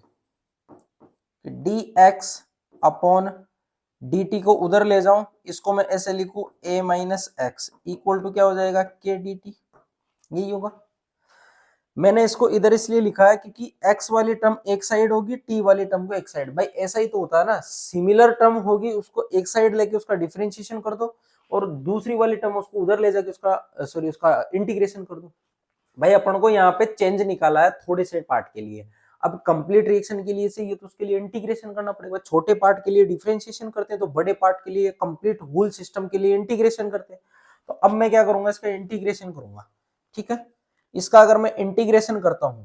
D X upon D T को उधर ले जाऊं, इसको मैं ऐसे लिखूं a minus X equal to क्या हो जाएगा के डी टी, यही होगा। मैंने इसको इधर इसलिए लिखा है क्योंकि x वाली टर्म एक साइड होगी, t वाली टर्म को एक साइड, भाई ऐसा ही तो होता है ना, सिमिलर टर्म होगी उसको एक साइड लेके उसका डिफरेंशिएशन कर दो और दूसरी वाली टर्म उसको उधर ले जाके उसका इंटीग्रेशन कर दो। भाई अपन को यहाँ पे चेंज निकाला है थोड़े से पार्ट के लिए, अब कंप्लीट रिएक्शन के लिए चाहिए तो उसके लिए इंटीग्रेशन करना पड़ेगा। छोटे पार्ट के लिए डिफरेंशिएशन करते हैं, तो बड़े पार्ट के लिए कंप्लीट होल सिस्टम के लिए इंटीग्रेशन करते हैं। तो अब मैं क्या करूंगा, इसका इंटीग्रेशन करूंगा, ठीक है। इसका अगर मैं इंटीग्रेशन करता हूं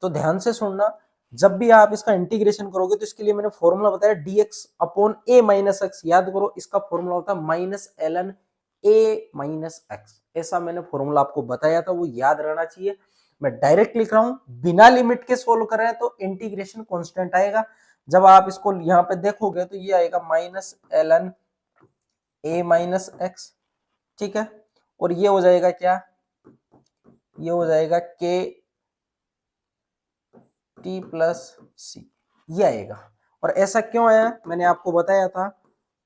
तो ध्यान से सुनना, जब भी आप इसका इंटीग्रेशन करोगे तो इसके लिए मैंने फॉर्मूला बताया dx upon a minus x, याद करो इसका फॉर्मूला होता है minus ln a minus X, ऐसा मैंने फॉर्मूला आपको बताया था, वो याद रहना चाहिए। मैं डायरेक्ट लिख रहा हूं, बिना लिमिट के सोल्व कर रहे हैं तो इंटीग्रेशन कांस्टेंट आएगा। जब आप इसको यहाँ पे देखोगे तो ये आएगा minus ln a minus x, ठीक है। और ये हो जाएगा क्या, ये हो जाएगा के टी प्लस सी, ये आएगा। और ऐसा क्यों आया, मैंने आपको बताया था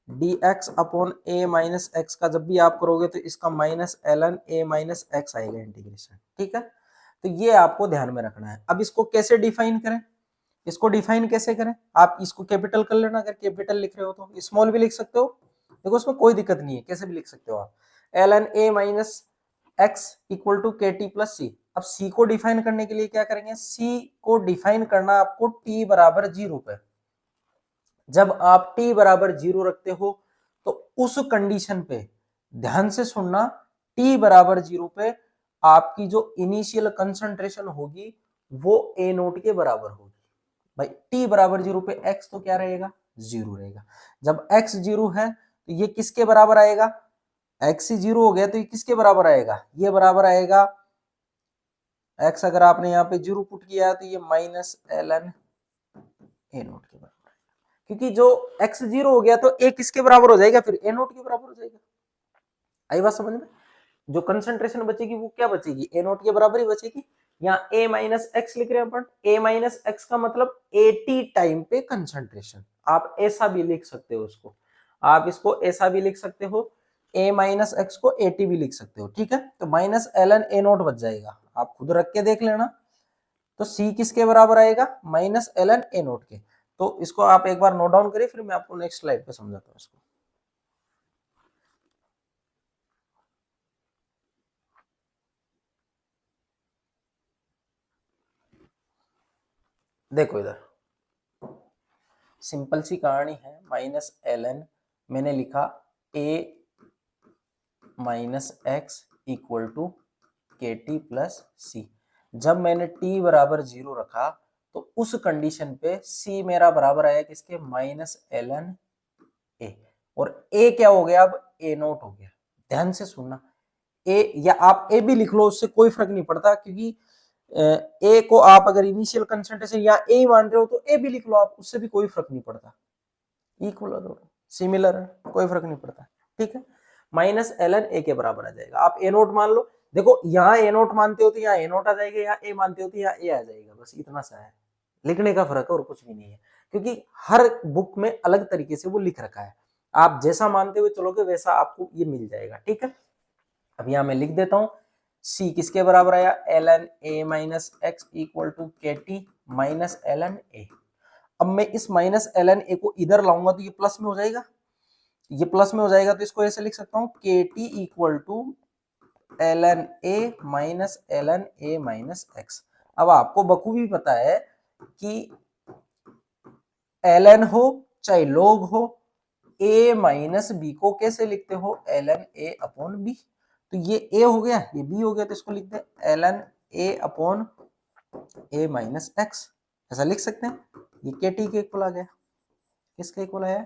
डी एक्स अपॉन ए माइनस एक्स का जब भी आप करोगे तो इसका minus ln a minus x आएगा इंटीग्रेशन, ठीक है। तो ये आपको ध्यान में रखना है। अब इसको कैसे डिफाइन करें, इसको डिफाइन कैसे करें, आप इसको कैपिटल कर लेना, अगर कैपिटल लिख रहे हो तो स्मॉल भी लिख सकते हो, देखो उसमें कोई दिक्कत नहीं है, कैसे भी लिख सकते हो आप। ln a minus X equal to K T plus C. अब c को डिफाइन करने के लिए क्या करेंगे, c को डिफाइन करना आपको t बराबर 0 पे। जब आप t बराबर 0 रखते हो तो उस कंडीशन पे ध्यान से सुनना, t बराबर 0 पे आपकी जो इनिशियल कंसंट्रेशन होगी वो a नोट के बराबर होगी। भाई t बराबर 0 पे x तो क्या रहेगा, 0 रहेगा। जब x 0 है तो ये किसके बराबर आएगा, x ही 0 हो गया तो ये किसके बराबर आएगा, ये बराबर आएगा x, अगर आपने यहाँ पे 0 पुट किया तो ये माइनस ln a नोट के बराबर, क्योंकि जो x 0 हो गया तो a किसके बराबर हो जाएगा, फिर a नोट के बराबर हो जाएगा। आई बात समझ में, जो कंसंट्रेशन बचेगी वो क्या बचेगी, a नोट के बराबर ही बचेगी। यहाँ a माइनस एक्स लिख रहे हैं अपन, a माइनस एक्स का मतलब 80 टाइम पे कंसंट्रेशन, आप ऐसा भी लिख सकते हो उसको, आप इसको ऐसा भी लिख सकते हो, a माइनस एक्स को 80 भी लिख सकते हो, ठीक है। तो माइनस ln a नोट बच जाएगा, आप खुद रख के देख लेना। तो c किसके बराबर आएगा, माइनस ln a नोट के। तो इसको आप एक बार नोट डाउन करिए, फिर मैं आपको नेक्स्ट स्लाइड पे समझाता हूँ इसको। देखो इधर सिंपल सी कहानी है, माइनस ln मैंने लिखा a minus X equal to K T plus C. जब मैंने t बराबर 0 रखा तो उस कंडीशन पे c मेरा बराबर आया किसके, माइनस ln a, और a क्या हो गया, अब a नोट हो गया। ध्यान से सुनना, a या आप a भी लिख लो, उससे कोई फर्क नहीं पड़ता, क्योंकि a को आप अगर इनिशियल कंसंट्रेशन या a ही मान रहे हो तो a भी लिख लो आप, उससे भी कोई फर्क नहीं पड़ता, इक्वल है दोनों, सिमिलर है, कोई फर्क नहीं पड़ता, ठीक है। माइनस ln a के बराबर आ जाएगा, आप a नोट मान लो, देखो यहाँ a नोट मानते हो तो यहाँ a नोट आ जाएगा, यहाँ a मानते हो तो यहाँ a आ जाएगा, बस इतना सा है, लिखने का फर्क है और कुछ भी नहीं है, क्योंकि हर बुक में अलग तरीके से वो लिख रखा है, आप जैसा मानते हुए चलोगे वैसा आपको ये मिल जाएगा, ठीक है। अब यहाँ मैं लिख देता हूँ, c किसके बराबर आया, ln a minus X equal to K T minus ln a। अब मैं इस माइनस ln a को इधर लाऊंगा तो ये प्लस में हो जाएगा, ये प्लस में हो जाएगा, तो इसको ऐसे लिख सकता हूँ K T equal to ln a minus ln a minus X. अब आपको बखूबी पता है कि ln हो चाहे log हो, a माइनस बी को कैसे लिखते हो, ln a अपॉन बी। तो ये a हो गया, ये b हो गया, तो इसको लिख दे ln a upon a minus X, ऐसा लिख सकते हैं। ये के टी के इक्वल आ गया, किसके इक्वल आया,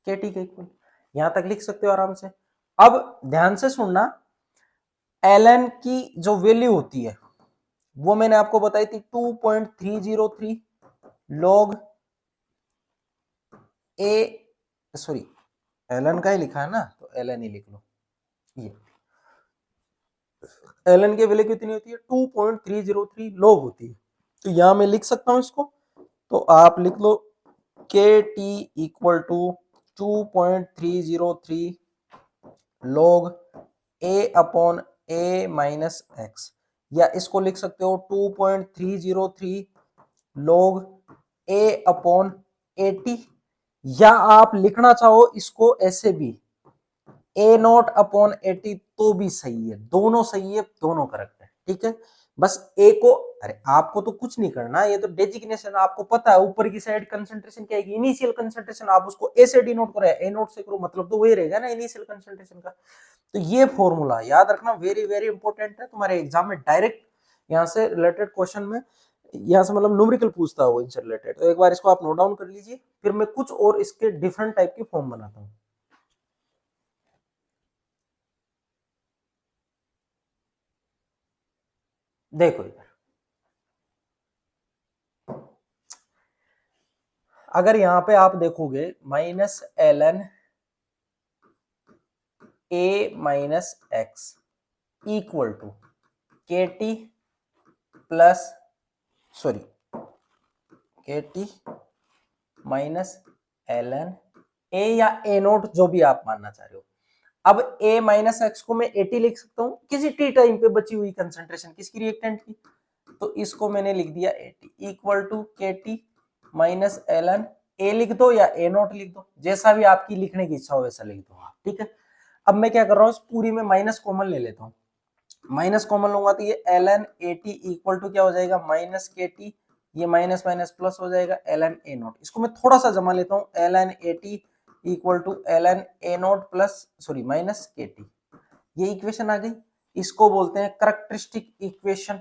के टी के इक्वल। यहां तक लिख सकते हो आराम से। अब ध्यान से सुनना, ln की जो वैल्यू होती है वो मैंने आपको बताई थी 2.303 log a, सॉरी ln का ही लिखा है ना, तो ln ही लिख लो। ये ln की वैल्यू कितनी होती है 2.303 log होती है। तो यहां मैं लिख सकता हूं इसको, तो आप लिख लो K T equal to 2.303 log a upon a minus X, या इसको लिख सकते हो 2.303 log a अपॉन 80, या आप लिखना चाहो इसको ऐसे भी ए नॉट अपॉन 80 तो भी सही है, दोनों सही है, दोनों करेक्ट है, ठीक है। बस ए को, अरे आपको तो कुछ नहीं करना, ये तो डेजिग्नेशन आपको पता है, ऊपर की साइड कंसंट्रेशन क्या है, इनिशियल कंसंट्रेशन, आप उसको ए से डिनोट करो, ए नोट से करो, मतलब तो वही रहेगा ना इनिशियल कंसंट्रेशन का। तो ये फॉर्मूला याद रखना, वेरी वेरी इंपॉर्टेंट है, तुम्हारे एग्जाम में डायरेक्ट यहाँ से रिलेटेड क्वेश्चन में, यहाँ से मतलब न्यूमेरिकल पूछता हो इनसे रिलेटेड, तो एक बार इसको आप नोट डाउन कर लीजिए, फिर मैं कुछ और इसके डिफरेंट टाइप की फॉर्म बनाता हूँ। देखो इधर, अगर यहां पे आप देखोगे minus ln a minus X equal to K T plus, sorry K T minus ln a या a नोट जो भी आप मानना चाह रहे हो। अब a माइनस एक्स को मैं 80 लिख सकता हूं, किसी टी टाइम पे बची हुई कंसंट्रेशन किसकी, रिएक्टेंट की, तो इसको मैंने लिख दिया 80 equal to K T minus ln a लिख दो या a नोट लिख दो, जैसा भी आपकी लिखने की इच्छा हो वैसा लिख दो आप, ठीक है। अब मैं क्या कर रहा हूँ, इस पूरी में माइनस कॉमन ले लेता हूँ, माइनस कॉमन लूंगा तो ये ln at इक्वल टू क्या हो जाएगा, माइनस के टी, ये माइनस माइनस प्लस हो जाएगा ln a नोट, इसको मैं थोड़ा सा जमा लेता हूँ, ln at equal to ln a naught plus, sorry minus K T, ये इक्वेशन आ गई। इसको बोलते हैं कैरेक्टरिस्टिक इक्वेशन,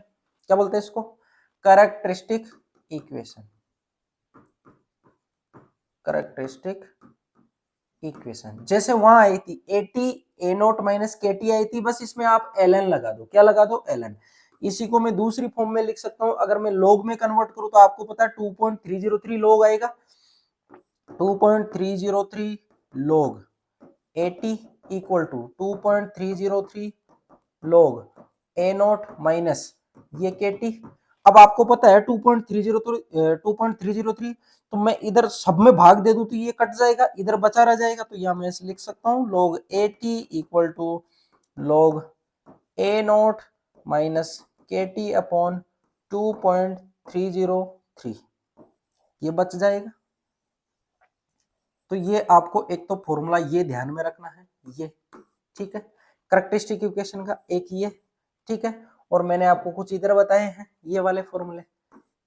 क्या बोलते हैं इसको, कैरेक्टरिस्टिक इक्वेशन, कैरेक्टरिस्टिक इक्वेशन। जैसे वहां आई थी 80 a naught minus K T I थी, बस इसमें आप ln लगा दो, क्या लगा दो, ln। इसी को मैं दूसरी फॉर्म में लिख सकता हूं, अगर मैं log में कन्वर्ट करूं तो आपको पता है 2.303 log आएगा, 2.303 log 80 equal to 2.303 log a naught minus ये के टी। अब आपको पता है 2.303 तो मैं इधर सब में भाग दे दूं तो ये कट जाएगा, इधर बचा रह जाएगा, तो यहां मैं ऐसे लिख सकता हूं log 80 equal to log a naught minus K T upon 2.303, ये बच जाएगा। तो ये आपको एक तो फॉर्मूला ये ध्यान में रखना है, ये ठीक है, कैरेक्टरिस्टिक इक्वेशन का एक ये, ठीक है। और मैंने आपको कुछ इधर बताए हैं ये वाले फॉर्मूले,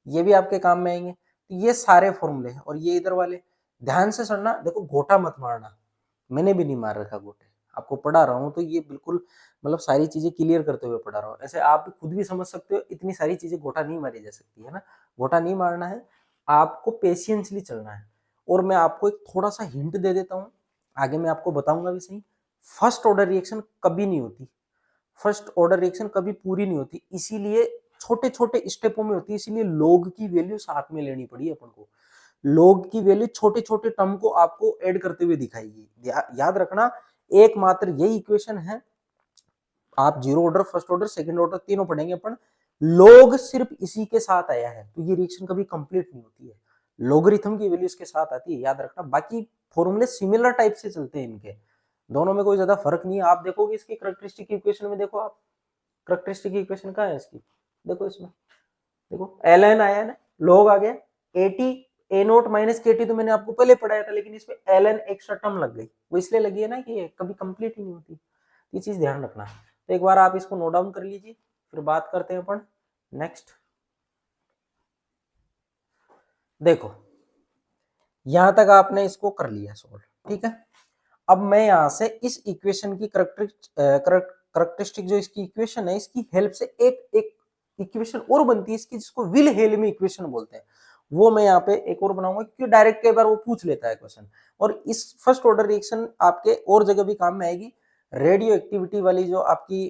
ये भी आपके काम में आएंगे। तो ये सारे फॉर्मूले हैं, और ये इधर वाले ध्यान से सुनना, देखो गोटा मत मारना, मैंने भी नहीं मार रखा गोटे, आपको पढ़ा रहा हूँ तो ये बिल्कुल मतलब सारी चीजें क्लियर करते हुए पढ़ा रहा हूँ, ऐसे आप खुद भी समझ सकते हो, इतनी सारी चीजें गोटा नहीं मारी जा सकती है ना, गोटा नहीं मारना है, आपको पेशियंसली चलना है। और मैं आपको एक थोड़ा सा हिंट दे देता हूँ, आगे मैं आपको बताऊंगा भी सही, फर्स्ट ऑर्डर रिएक्शन कभी नहीं होती, फर्स्ट ऑर्डर रिएक्शन कभी पूरी नहीं होती, इसीलिए छोटे छोटे स्टेपों में होती है, इसीलिए लोग की वैल्यू साथ में लेनी पड़ी अपन को, लोग की वैल्यू छोटे छोटे टर्म को आपको ऐड करते हुए दिखाएगी। याद रखना, एकमात्र यही इक्वेशन है, आप zero order, first order, second order तीनों पढ़ेंगे अपन, लोग सिर्फ इसी के साथ आया है, तो ये रिएक्शन कभी कंप्लीट नहीं होती है, लोगरिथम की वैल्यू इसके साथ आती है, याद रखना। बाकी फॉर्मूले सिमिलर टाइप से चलते हैं इनके, दोनों में कोई ज्यादा फर्क नहीं है। आप देखोगे इसकी कैरेक्टरिस्टिक इक्वेशन में, देखो आप कैरेक्टरिस्टिक इक्वेशन कहाँ है इसकी, देखो इसमें, देखो ln आया है ना, log आ गया, 80 a naught minus K T तो मैंने आपको पहले पढ़ाया था, लेकिन इसमें ln एक्स्ट्रा टर्म लग गई, वो इसलिए लगी है ना कि ये कभी कंप्लीट ही नहीं होती, ये चीज ध्यान रखना। तो एक बार आप इसको नोट डाउन कर लीजिए, फिर बात करते हैं अपन नेक्स्ट। देखो यहां तक आपने इसको कर लिया सॉल्व, ठीक है। अब मैं यहां से इस इक्वेशन की कैरेक्टरिस्टिक जो इसकी इक्वेशन है, इसकी हेल्प से एक एक इक्वेशन और बनती है इसकी, जिसको विल हेलमी इक्वेशन बोलते हैं, वो मैं यहाँ पे एक और बनाऊंगा, क्योंकि डायरेक्ट कई बार वो पूछ लेता है क्वेश्चन। और इस फर्स्ट ऑर्डर रिएक्शन आपके और जगह भी काम में आएगी, रेडियो एक्टिविटी वाली जो आपकी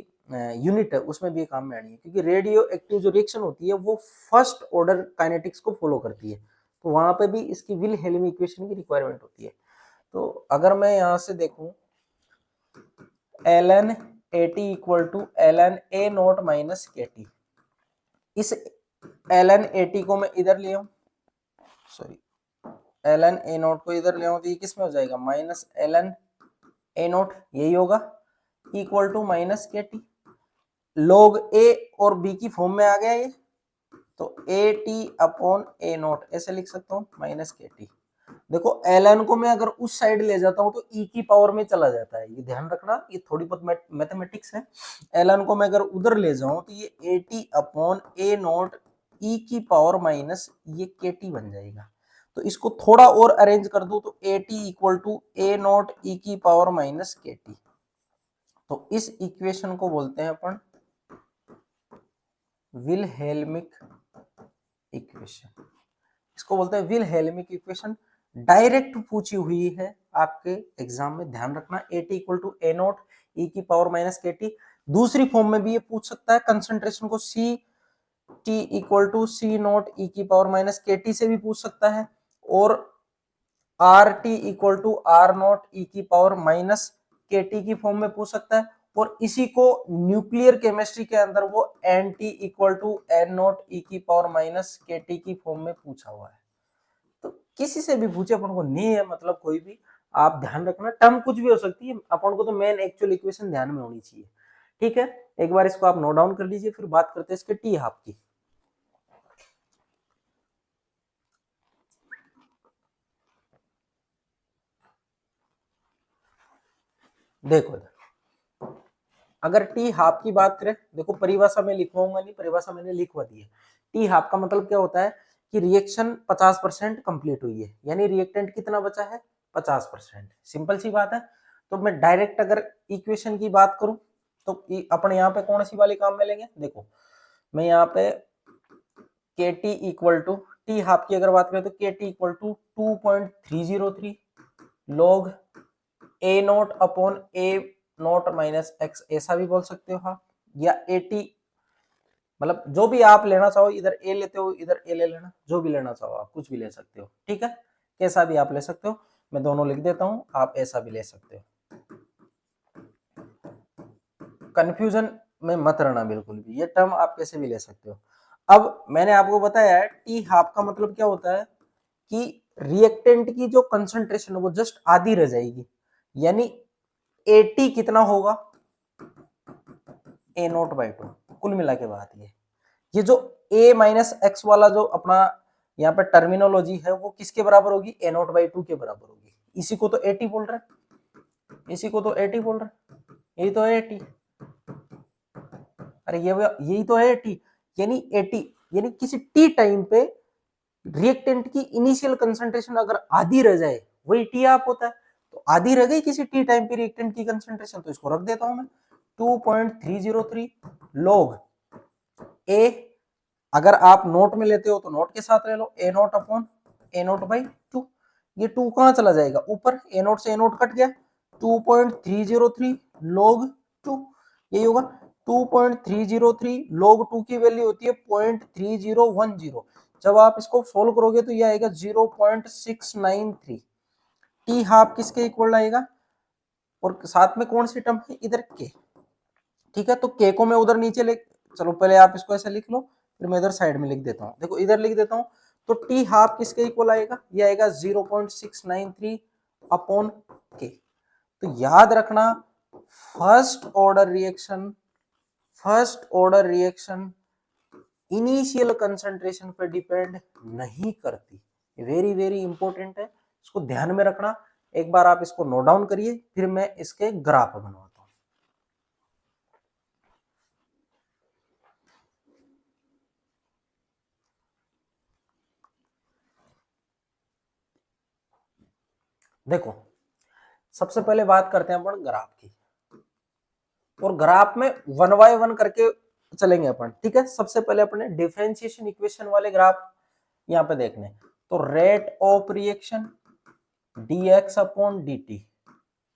यूनिट है उसमें भी काम में आनी है, क्योंकि रेडियो एक्टिव जो रिएक्शन होती है वो फर्स्ट ऑर्डर काइनेटिक्स को फॉलो करती है, तो वहां पे भी इसकी विल-हेल्मी इक्वेशन की रिक्वायरमेंट होती है। तो अगर मैं यहाँ से देखूं ln at equal to ln a naught minus kt, इस ln at को मैं इधर ले आऊं, सॉरी ln a नॉट को इधर ले आऊं तो ये किस में हो जाएगा, माइनस ln a नॉट, यही होगा, equal to minus kt। log a और b की फॉर्म में आ गया ये, तो at अपॉन a नॉट ऐसे लिख सकता हूँ, माइनस kt। देखो ln को मैं अगर उस साइड ले जाता हूं तो e की पावर में चला जाता है, ये ध्यान रखना, ये थोड़ी बहुत मैथमेटिक्स है। ln को मैं अगर उधर ले जाऊं तो ये 80 अपॉन a नॉट e की पावर माइनस ये kt बन जाएगा। तो इसको थोड़ा और अरेंज कर दूं तो 80 equal to a naught e की पावर माइनस kt। तो इस इक्वेशन को बोलते हैं अपन विल-हेल्मिक इक्वेशन, इसको बोलते हैं विल-हेल्मिक इक्वेशन। डायरेक्ट पूछी हुई है आपके एग्जाम में, ध्यान रखना, at equal to a naught e की पावर माइनस kt। दूसरी फॉर्म में भी ये पूछ सकता है, कंसंट्रेशन को ct equal to c naught e की पावर माइनस kt से भी पूछ सकता है, और rt equal to r naught e की पावर माइनस kt की फॉर्म में पूछ सकता है, और इसी को न्यूक्लियर केमिस्ट्री के अंदर वो nt equal to n naught e की पावर माइनस kt की फॉर्म में पूछा हुआ है। तो किसी से भी पूछे, अपन को नहीं है मतलब कोई भी, आप ध्यान रखना टर्म कुछ भी हो सकती है, अपन को तो मेन एक्चुअल इक्वेशन ध्यान में होनी चाहिए। ठीक है, एक बार इसको आप नोट डाउन कर लीजिए, फिर बात करते हैं इसके टी हाफ की। देखो अगर टी हाफ की बात करें, देखो परिभाषा में लिखवाऊंगा नहीं, परिभाषा मैंने लिखवा दी है। टी हाफ का मतलब क्या होता है कि रिएक्शन 50% कंप्लीट हुई है, यानी रिएक्टेंट कितना बचा है, 50%। सिंपल सी बात है। तो मैं डायरेक्ट अगर इक्वेशन की बात करूं तो अपन यहाँ पे कौन सी वाली काम में लेंगे, देखो मैं यहाँ पे K T equal to T half की अगर बात करें तो K T equal to 2.303 log A naught upon A naught minus X, ऐसा भी बोल सकते हो आप, या 80, मतलब जो भी आप लेना चाहो, इधर ए लेते हो इधर ए ले लेना, जो भी लेना चाहो आप कुछ भी ले सकते हो। ठीक है, कैसा भी आप ले सकते हो, मैं दोनों लिख देता हूं, आप ऐसा भी ले सकते हो, कंफ्यूजन में मत रहना बिल्कुल भी, ये टर्म आप कैसे भी ले सकते हो। अब मैंने आपको बताया है टी हाफ का मतलब क्या होता है कि रिएक्टेंट की जो कंसंट्रेशन है वो जस्ट आधी रह जाएगी, यानी 80 कितना होगा, ए नोट बाई टू, कुल मिला के बात ये जो ए माइनस एक्स वाला जो अपना यहाँ पे टर्मिनोलॉजी है वो किसके बराबर होगी, ए नोट बाई टू के बराबर होगी। इसी को तो 80 बोल रहे, इसी को तो 80 बोल रहे, यही तो है 80, अरे ये यही तो है 80, यानी 80 यानी किसी टी टाइम पे रिएक्टेंट की इनिशियल कंसंट्रेशन अगर आधी रह जाए वही टी आप होता है। तो आधी रह गई किसी टी टाइम पे रिएक्टेंट की कंसंट्रेशन, तो इसको रख देता हूं मैं 2.303 लॉग ए, अगर आप नोट में लेते हो तो नोट के साथ ले लो, A naught upon A naught by two, ये 2 कहां चला जाएगा ऊपर, ए नोट से ए नोट कट गया, 2.303 लॉग 2, यही होगा 2.303 लॉग 2 की वैल्यू होती है 0.3010, जब आप इसको सोल्व करोगे तो ये आएगा 0.693, टी हाफ किसके इक्वल आएगा, और साथ में कौन सी टर्म है इधर के। ठीक है, तो के को मैं उधर नीचे ले, चलो पहले आप इसको ऐसे लिख लो, फिर मैं इधर साइड में लिख देता हूँ, देखो इधर लिख देता हूँ, तो टी हाफ किसके इक्वल आएगा, ये आएगा 0.693 अपॉन के। तो याद रखना first order reaction initial concentration पर डिपेंड नहीं करती, वेरी वेरी इंपॉर्टेंट है, इसको ध्यान में रखना। एक बार आप इसको नोट डाउन करिए, फिर मैं इसके ग्राफ बनवाता हूं। देखो सबसे पहले बात करते हैं अपन ग्राफ की, और ग्राफ में वन बाय वन करके चलेंगे अपन। ठीक है, सबसे पहले अपने डिफरेंशिएशन इक्वेशन वाले ग्राफ यहाँ पे देखने, तो रेट ऑफ रिएक्शन dx अपॉन dt,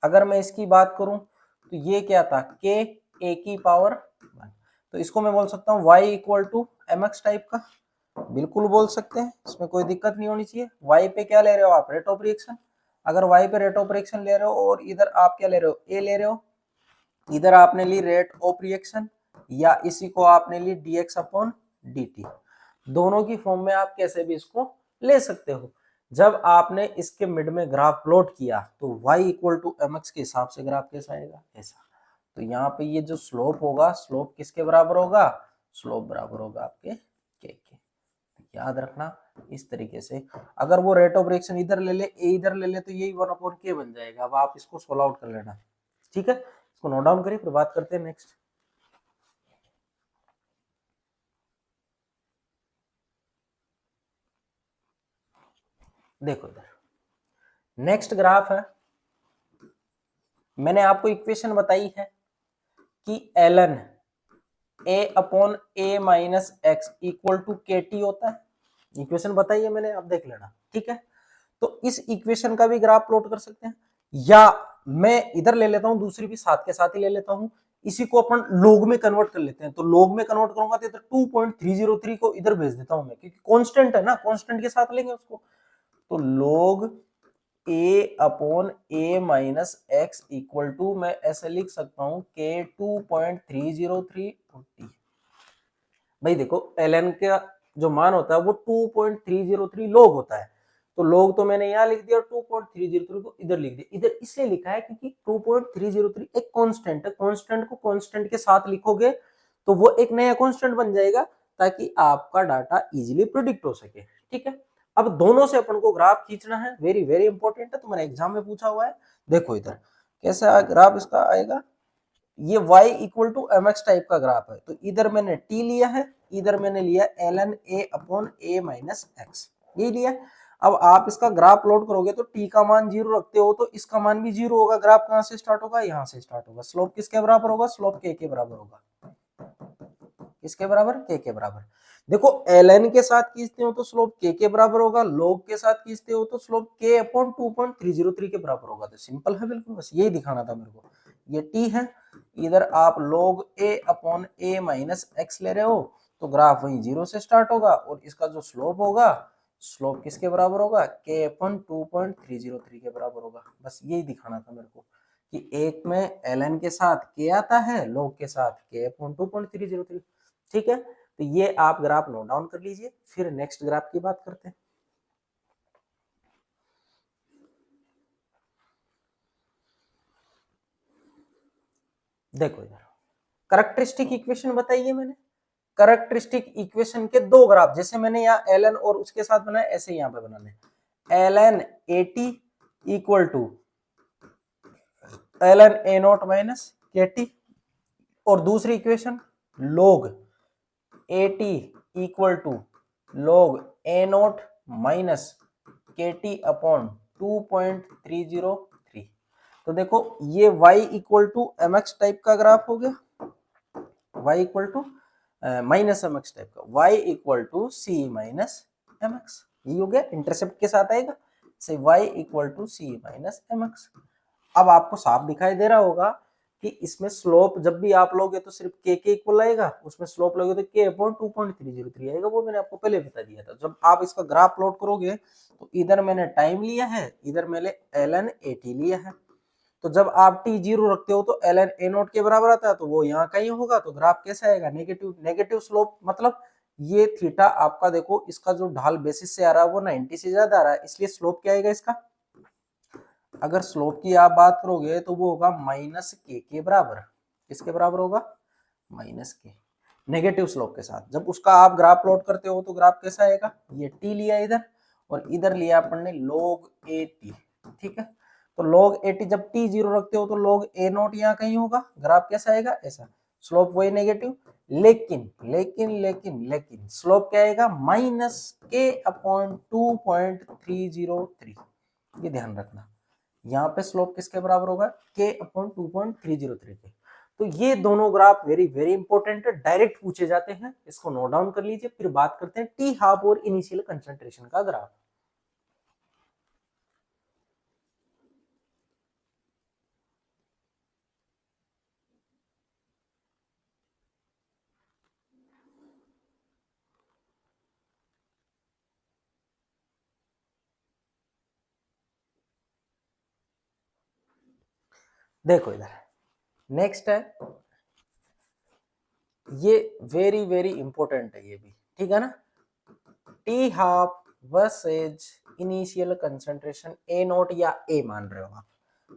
अगर मैं इसकी बात करूं तो ये क्या था, k a की पावर 1, तो इसको मैं बोल सकता हूँ y equal to mx type का, बिल्कुल बोल सकते हैं, इसमें कोई दिक्कत नहीं होनी चाहिए। y पे क्या ले रहे हो आप, रेट ऑफ रिएक्शन, अगर y पे रेट ऑफ रिएक्शन ले रहे हो और इधर आप क्या ले रहे हो, a ले रहे हो, इधर आपने ली रेट ऑफ रिएक्शन या इसी को आपने ली dx अपॉन dt, दोनों की फॉर्म में आप कैसे भी इसको ले सकते हो। जब आपने इसके मिड में ग्राफ प्लॉट किया तो y इक्वल टू mx के हिसाब से ग्राफ कैसा आएगा, ऐसा। तो यहाँ पे ये जो स्लोप होगा, स्लोप किसके बराबर होगा, स्लोप बराबर होगा आपके k के। याद रखना इस तरीके से, अगर वो रेट ऑफ रिएक्शन इधर ले ले, a इधर ले ले, तो यही 1 अपॉन k बन जाएगा। अब आप इसको सोल्व आउट कर लेना, ठीक है, इसको नोट डाउन करिए, फिर बात करते हैं नेक्स्ट। देखो इधर नेक्स्ट ग्राफ है, मैंने आपको इक्वेशन बताई है कि ln a upon a minus X equal to K T होता है, इक्वेशन बताई है मैंने, आप देख लेना, ठीक है। तो इस इक्वेशन का भी ग्राफ प्लॉट कर सकते हैं, या मैं इधर ले लेता हूं, दूसरी भी साथ के साथ ही ले लेता हूं, इसी को अपन लोग में कन्वर्ट कर लेते हैं। तो लोग में कन्वर्ट करूंगा तो इधर 2.303 को इधर भेज देता हूं मैं, क्योंकि कांस्टेंट है ना, कांस्टेंट के साथ लेंगे उसको। तो log a upon a minus X equal to, मैं ऐसे लिख सकता हूं k 2.303 भाई देखो ln का जो मान होता है वो 2.303 लोग होता है, तो लोग तो मैंने यहाँ लिख दिया, 2.303 को इधर लिख दिया। इधर इसलिए लिखा है क्योंकि 2.303 एक कांस्टेंट है, कांस्टेंट को कांस्टेंट के साथ लिखोगे तो वो एक नया कांस्टेंट बन जाएगा, ताकि आपका डाटा इजीली प्रिडिक्ट हो सके, ठीक है। अब दोनों से अपन को ग्राफ खींचना है, वेरी वेरी इंपॉर्टेंट है, तुम्हारे एग्जाम में पूछा हुआ है। देखो इधर कैसा ग्राफ इसका आएगा, ये y equal to mx type का ग्राफ है, तो इधर मैंने t लिया है, इधर मैंने लिया ln a upon a minus x, ये लिया। अब आप इसका ग्राफ प्लॉट करोगे तो t का मान 0 रखते हो तो इसका मान भी 0 होगा। ग्राफ कहां से स्टार्ट होगा, यहां से स्टार्ट होगा। स्लोप किसके बराबर होगा, स्लोप k के बराबर होगा, किसके बराबर, k के बराबर। देखो ln के साथ खींचते हो तो स्लोप k के बराबर होगा, log के साथ खींचते हो तो स्लोप k अपॉन 2.303 के बराबर होगा। तो सिंपल है बिल्कुल, बस यही दिखाना था मेरे को। ये t है, इधर आप log a upon a minus x ले रहे हो, तो ग्राफ वही 0 से स्टार्ट होगा, और इसका जो स्लोप होगा, स्लोप किसके बराबर होगा, k अपॉन 2.303 के बराबर होगा। बस यही दिखाना था मेरे को कि एक में ln के साथ k आता है, log के साथ k अपॉन 2.303, ठीक है। तो ये आप ग्राफ नोट डाउन कर लीजिए, फिर नेक्स्ट ग्राफ की बात करते हैं। देखो इधर कैरेक्टरिस्टिक इक्वेशन बताइए मैंने, कैरेक्टरिस्टिक इक्वेशन के दो ग्राफ, जैसे मैंने यहाँ ln और उसके साथ बनाया, ऐसे यहाँ पे बनाने, ln at equal to ln a naught minus kt, और दूसरी equation log at equal to log a naught minus kt upon 2.303। तो देखो ये y equal to mx type का ग्राफ हो गया, y equal to minus mx type का, y equal to c minus mx, ये हो गया, इंटरसेप्ट के साथ आएगा, से y equal to c minus mx। अब आपको साफ दिखाई दे रहा होगा कि इसमें स्लोप जब भी आप लोगे तो सिर्फ k के इक्वल आएगा, उसमें स्लोप लोगे तो k अपॉन 2.303 आएगा, वो मैंने आपको पहले बता दिया था। जब आप इसका ग्राफ प्लॉट करोगे तो इधर मैंने टाइम लिया है, इधर मैंने ln at लिया है, तो जब आप t 0 रखते हो तो ln a नॉट के बराबर आता है, तो वो यहाँ कहीं होगा, तो ग्राफ कैसा आएगा, नेगेटिव। नेगेटिव स्लोप मतलब ये थीटा आपका, देखो इसका जो ढाल बेसिस से आ रहा है वो 90 से ज्यादा आ रहा है, इसलिए स्लोप क्या आएगा इसका, अगर स्लोप की आप बात करोगे तो वो होगा माइनस के बराबर। किसके बराबर होगा, माइनस के, नेगेटिव स्लोप के साथ। जब उसका आप ग्राफ प्लॉट करते हो तो ग्राफ कैसा आएगा, ये t लिया इधर और इधर लिया अपन ने log at, ठीक है। तो log at जब t 0 रखते हो तो log a नॉट यहाँ कहीं होगा, ग्राफ कैसा आएगा, ऐसा, स्लोप वही नेगेटिव, लेकिन लेकिन लेकिन लेकिन स्लोप क्या आएगा, माइनस k अपॉन 2.303, ये ध्यान रखना। यहाँ पे स्लोप किसके बराबर होगा, k अपॉन 2.303 के। तो ये दोनों ग्राफ वेरी वेरी इंपॉर्टेंट है, डायरेक्ट पूछे जाते हैं, इसको नोट डाउन कर लीजिए। फिर बात करते हैं टी हाफ और इनिशियल कंसंट्रेशन का ग्राफ। देखो इधर नेक्स्ट है, ये वेरी वेरी इंपॉर्टेंट है ये भी, ठीक है ना। T half versus initial concentration A naught या ए मान रहे हो आप,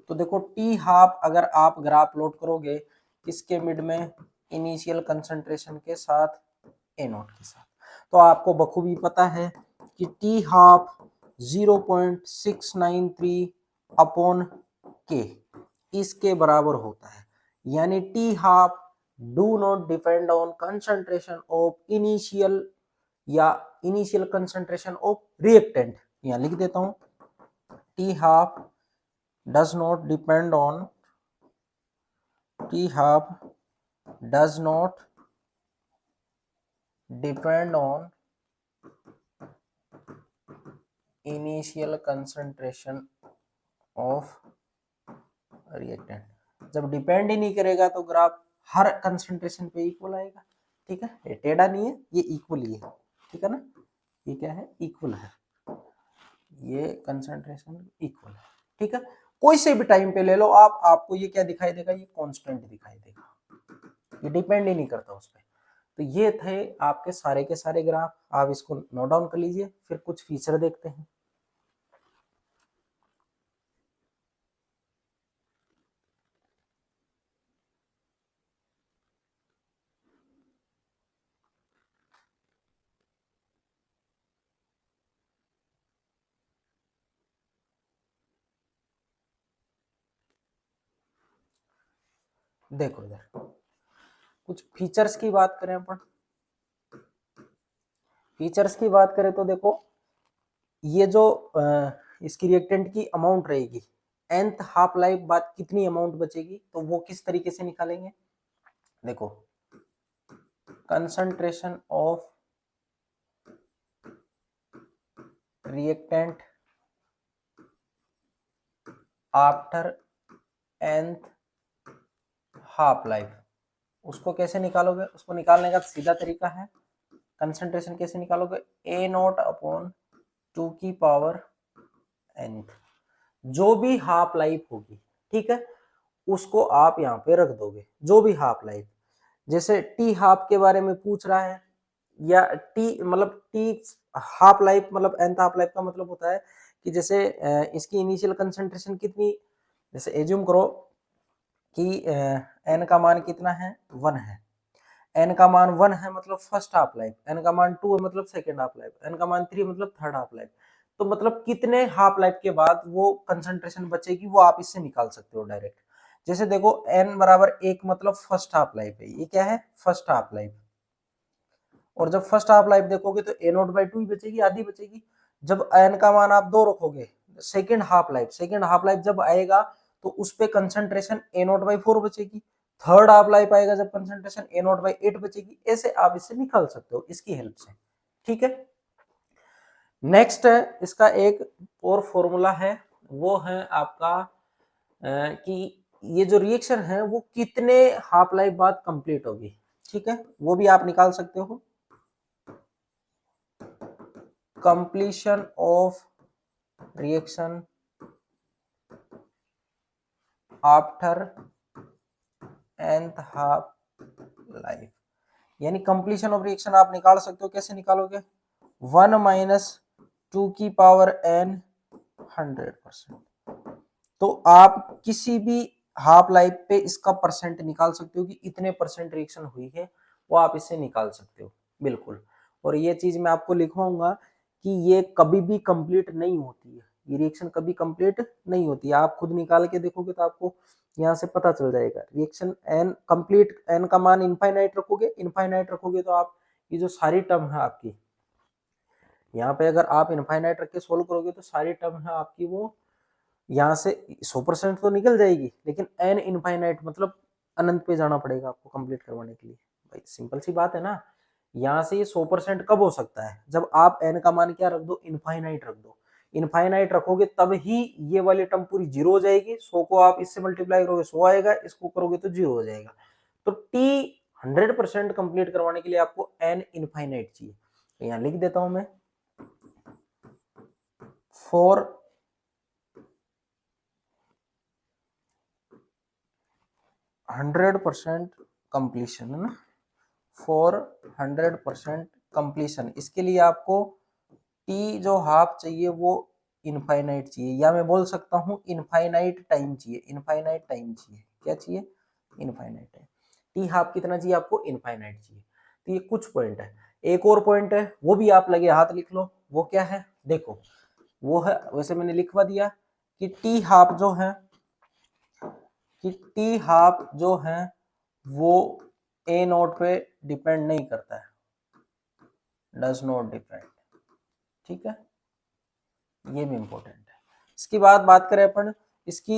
तो देखो टी हाफ अगर आप ग्राफ प्लॉट करोगे किसके मिड में, इनिशियल कंसंट्रेशन के साथ, ए नोट के साथ, तो आपको बखूबी पता है कि टी हाफ 0.693 अपॉन के इसके बराबर होता है, यानी T half do not depend on concentration of initial या इनिशियल कंसंट्रेशन ऑफ रिएक्टेंट। यहां लिख देता हूं, T half does not depend on, T half does not depend on initial concentration of reactant. जब डिपेंड ही नहीं करेगा तो ग्राफ हर concentration पे इक्वल आएगा, ठीक है, ये टेढ़ा नहीं है, ये इक्वल ही है, ठीक है ना, ये क्या है, इक्वल है, ये कंसंट्रेशन इक्वल है, ठीक है। कोई से भी टाइम पे ले लो आप, आपको ये क्या दिखाई देगा, ये कांस्टेंट दिखाई देगा, ये डिपेंड ही नहीं करता उस पर। तो ये थे आपके सारे के सारे ग्राफ, आप इसको नोट डाउन कर लीजिए। फिर कुछ फीचर देखते हैं। देखो इधर कुछ फीचर्स की बात करें अपन, फीचर्स की बात करें तो देखो ये जो इसकी रिएक्टेंट की अमाउंट रहेगी, nth हाफ लाइफ बाद कितनी अमाउंट बचेगी, तो वो किस तरीके से निकालेंगे। देखो concentration of reactant after nth half life, उसको कैसे निकालोगे, उसको निकालने का सीधा तरीका है, कंसंट्रेशन कैसे निकालोगे, ए नॉट अपॉन 2 की पावर n, जो भी हाफ लाइफ होगी, ठीक है, उसको आप यहाँ पे रख दोगे, जो भी हाफ लाइफ, जैसे टी हाफ के बारे में पूछ रहा है, या टी मतलब टी हाफ लाइफ मतलब nth हाफ लाइफ का मतलब होता है कि जैसे इसकी इनिशियल कंसंट्रेशन कितनी, जैसे एज्यूम करो कि n का मान कितना है, 1 है, n का मान 1 है मतलब फर्स्ट हाफ लाइफ, n का मान 2 है मतलब सेकेंड हाफ लाइफ, n का मान 3 मतलब थर्ड हाफ लाइफ, तो मतलब कितने हाफ लाइफ के बाद वो कंसंट्रेशन बचेगी वो आप इससे निकाल सकते हो डायरेक्ट। जैसे देखो n बराबर 1 मतलब फर्स्ट हाफ लाइफ है, ये क्या है, फर्स्ट हाफ लाइफ, और जब फर्स्ट हाफ लाइफ देखोगे तो a नॉट बाई 2 ही बचेगी, आधी बचेगी। जब n का मान आप 2 रखोगे, सेकेंड हाफ लाइफ जब आएगा तो उस पे कंसंट्रेशन a नॉट बाई 4 बचेगी, थर्ड हाफ लाइफ आएगा जब कंसंट्रेशन a नॉट बाई 8 बचेगी, ऐसे आप इसे निकाल सकते हो इसकी हेल्प से, ठीक है। नेक्स्ट है इसका एक और फॉर्मूला है, वो है आपका कि ये जो रिएक्शन है वो कितने हाफ लाइफ बाद कंप्लीट होगी, ठीक है, वो भी आप निकाल सकते हो। Completion of reaction after nth half life, यानी कंप्लीशन ऑफ रिएक्शन आप निकाल सकते हो, कैसे निकालोगे, 1 माइनस 2 की पावर n 100%, तो आप किसी भी हाफ लाइफ पे इसका परसेंट निकाल सकते हो कि इतने परसेंट रिएक्शन हुई है, वो आप इससे निकाल सकते हो बिल्कुल। और ये चीज मैं आपको लिखवाऊंगा कि ये कभी भी कंप्लीट नहीं होती है, ये रिएक्शन कभी कंप्लीट नहीं होती है, आप खुद निकाल के देखोगे तो आपको यहाँ से पता चल जाएगा। रिएक्शन एन कंप्लीट, एन का मान इनफाइनाइट रखोगे तो आप ये जो सारी टर्म है आपकी, यहाँ पे अगर आप इनफाइनाइट रख के सोल्व करोगे तो सारी टर्म है आपकी वो यहाँ से 100% तो निकल जाएगी, लेकिन एन इनफाइनाइट मतलब अनंत पे जाना पड़ेगा आपको कंप्लीट करवाने के लिए। भाई सिंपल सी बात है ना। यहाँ से ये 100% कब हो सकता है, जब आप n का मान क्या रख दो, इनफाइनाइट रख दो। इनफाइनाइट रखोगे तब ही ये वाली टर्म पूरी जीरो हो जाएगी। 100 को आप इससे मल्टीप्लाई करोगे 100 आएगा, इसको करोगे तो जीरो हो जाएगा। तो t 100% कंप्लीट करवाने के लिए आपको n इनफाइनाइट चाहिए। तो यहाँ लिख देता हूं मैं, फॉर 100% कंप्लीशन, है ना, फॉर 100% कंप्लीशन, इसके लिए आपको टी जो हाफ चाहिए वो इनफाइनाइट चाहिए, या मैं बोल सकता हूँ इनफाइनाइट टाइम चाहिए। इनफाइनाइट टाइम चाहिए, क्या चाहिए, इनफाइनाइट टाइम। टी हाफ कितना चाहिए आपको, इनफाइनाइट चाहिए। तो ये कुछ पॉइंट है। एक और पॉइंट है, वो भी आप लगे हाथ लिख लो। वो क्या है, देखो वो है, वैसे मैंने लिखवा दिया कि टी हाफ जो है, कि टी हाफ जो है वो ए नोट पे डिपेंड नहीं करता है, डज नॉट डिपेंड। ठीक है, ये भी इंपॉर्टेंट है। इसके बाद बात करें अपन इसकी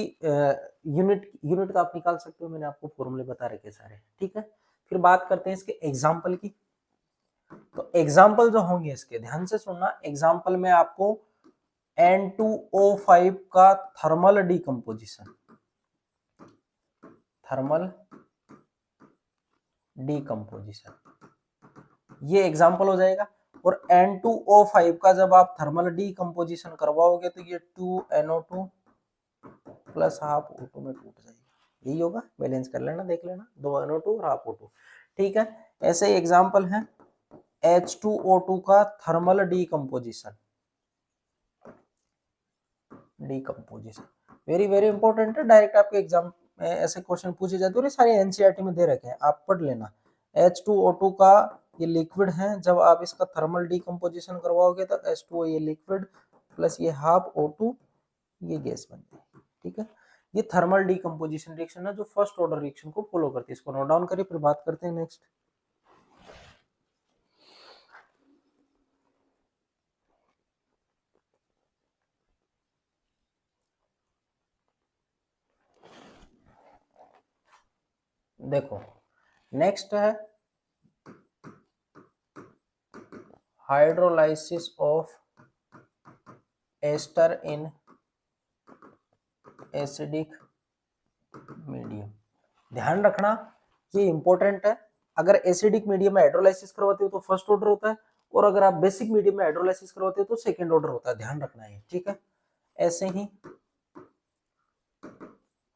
यूनिट तो आप निकाल सकते हो, मैंने आपको फॉर्मूले बता रखे सारे। ठीक है, फिर बात करते हैं इसके एग्जाम्पल की। तो एग्जाम्पल जो होंगे इसके, ध्यान से सुनना। एग्जाम्पल में आपको N2O5 का थर्मल डीकम्पोजिशन, थर्मल डीकम्पोजिशन, ये एग्जाम्पल हो जाएगा। और N2O5 का जब आप थर्मल डीकम्पोजिशन करवाओगे तो ये 2NO2 प्लस हाफ O2 में टूट जाएगा। यही होगा, बैलेंस कर लेना, देख लेना, 2NO2 और हाफ O2। ठीक है, ऐसे ही एग्जाम्पल है H2O2 का thermal decomposition, very very important है। डायरेक्ट आपके एग्जाम में ऐसे क्वेश्चन पूछे जाते हैं, सारे एनसीईआरटी में दे रखे हैं, आप पढ़ लेना। H2O2 का ये लिक्विड है, जब आप इसका थर्मल डीकम्पोजिशन करवाओगे तो H2O ये लिक्विड प्लस ये हाफ O2 ये गैस बनती है। ठीक है, ये थर्मल डीकम्पोजिशन रिएक्शन है जो फर्स्ट ऑर्डर रिएक्शन को फॉलो करती है। इसको नोट डाउन करिए, फिर बात करते हैं नेक्स्ट। देखो नेक्स्ट है hydrolysis of ester in acidic medium. ध्यान रखना ये इंपॉर्टेंट है। अगर एसिडिक मीडियम में हाइड्रोलाइसिस करवाते हो तो फर्स्ट ऑर्डर होता है, और अगर आप बेसिक मीडियम में हाइड्रोलाइसिस करवाते हो तो सेकंड ऑर्डर होता है। ध्यान रखना है, ठीक है। ऐसे ही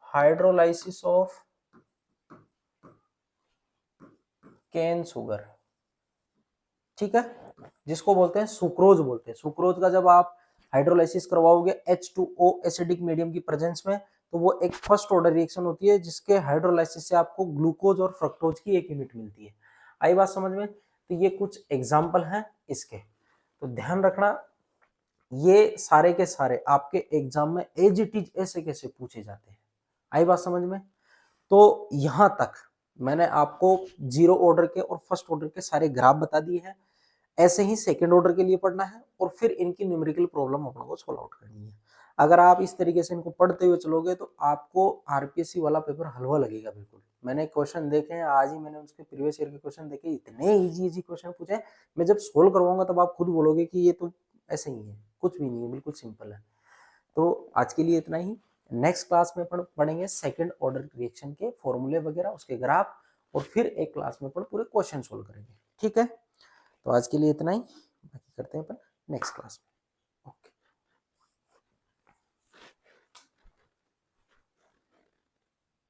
हाइड्रोलाइसिस ऑफ केन शुगर, ठीक है, जिसको बोलते हैं सुक्रोज बोलते हैं। सुक्रोज का जब आप हाइड्रोलाइसिस करवाओगे H2O एसिडिक मीडियम की प्रेजेंस में, तो वो एक फर्स्ट ऑर्डर रिएक्शन होती है जिसके हाइड्रोलाइसिस से आपको ग्लूकोज और फ्रक्टोज की एक यूनिट मिलती है। आई बात समझ में? तो ये कुछ एग्जाम्पल हैं इसके, तो ध्यान रखना। ये सारे के सारे आपके एग्जाम में एज इट इज ऐसे कैसे पूछे जाते हैं। आई बात समझ में? तो यहां तक मैंने आपको जीरो ऑर्डर के और फर्स्ट ऑर्डर के सारे ग्राफ बता दिए हैं। ऐसे ही सेकंड ऑर्डर के लिए पढ़ना है और फिर इनकी न्यूमेरिकल प्रॉब्लम अपने को सॉल्व आउट करनी है। अगर आप इस तरीके से इनको पढ़ते हुए चलोगे तो आपको आरपीएससी वाला पेपर हलवा लगेगा बिल्कुल। मैंने क्वेश्चन देखे हैं, आज ही मैंने उसके प्रीवियस ईयर के क्वेश्चन देखे, इतने इजी क्वेश्चन पूछे। मैं जब सोल्व करवाऊंगा तब आप खुद बोलोगे कि ये तो ऐसे ही है, कुछ भी नहीं है, बिल्कुल सिंपल है। तो आज के लिए इतना ही। नेक्स्ट क्लास में पढ़ेंगे सेकंड ऑर्डर रिएक्शन के फॉर्मूले वगैरह, उसके ग्राफ, और फिर एक क्लास में पूरे क्वेश्चन सोल्व करेंगे। ठीक है, तो आज के लिए इतना ही, बाकी करते हैं अपन नेक्स्ट क्लास में।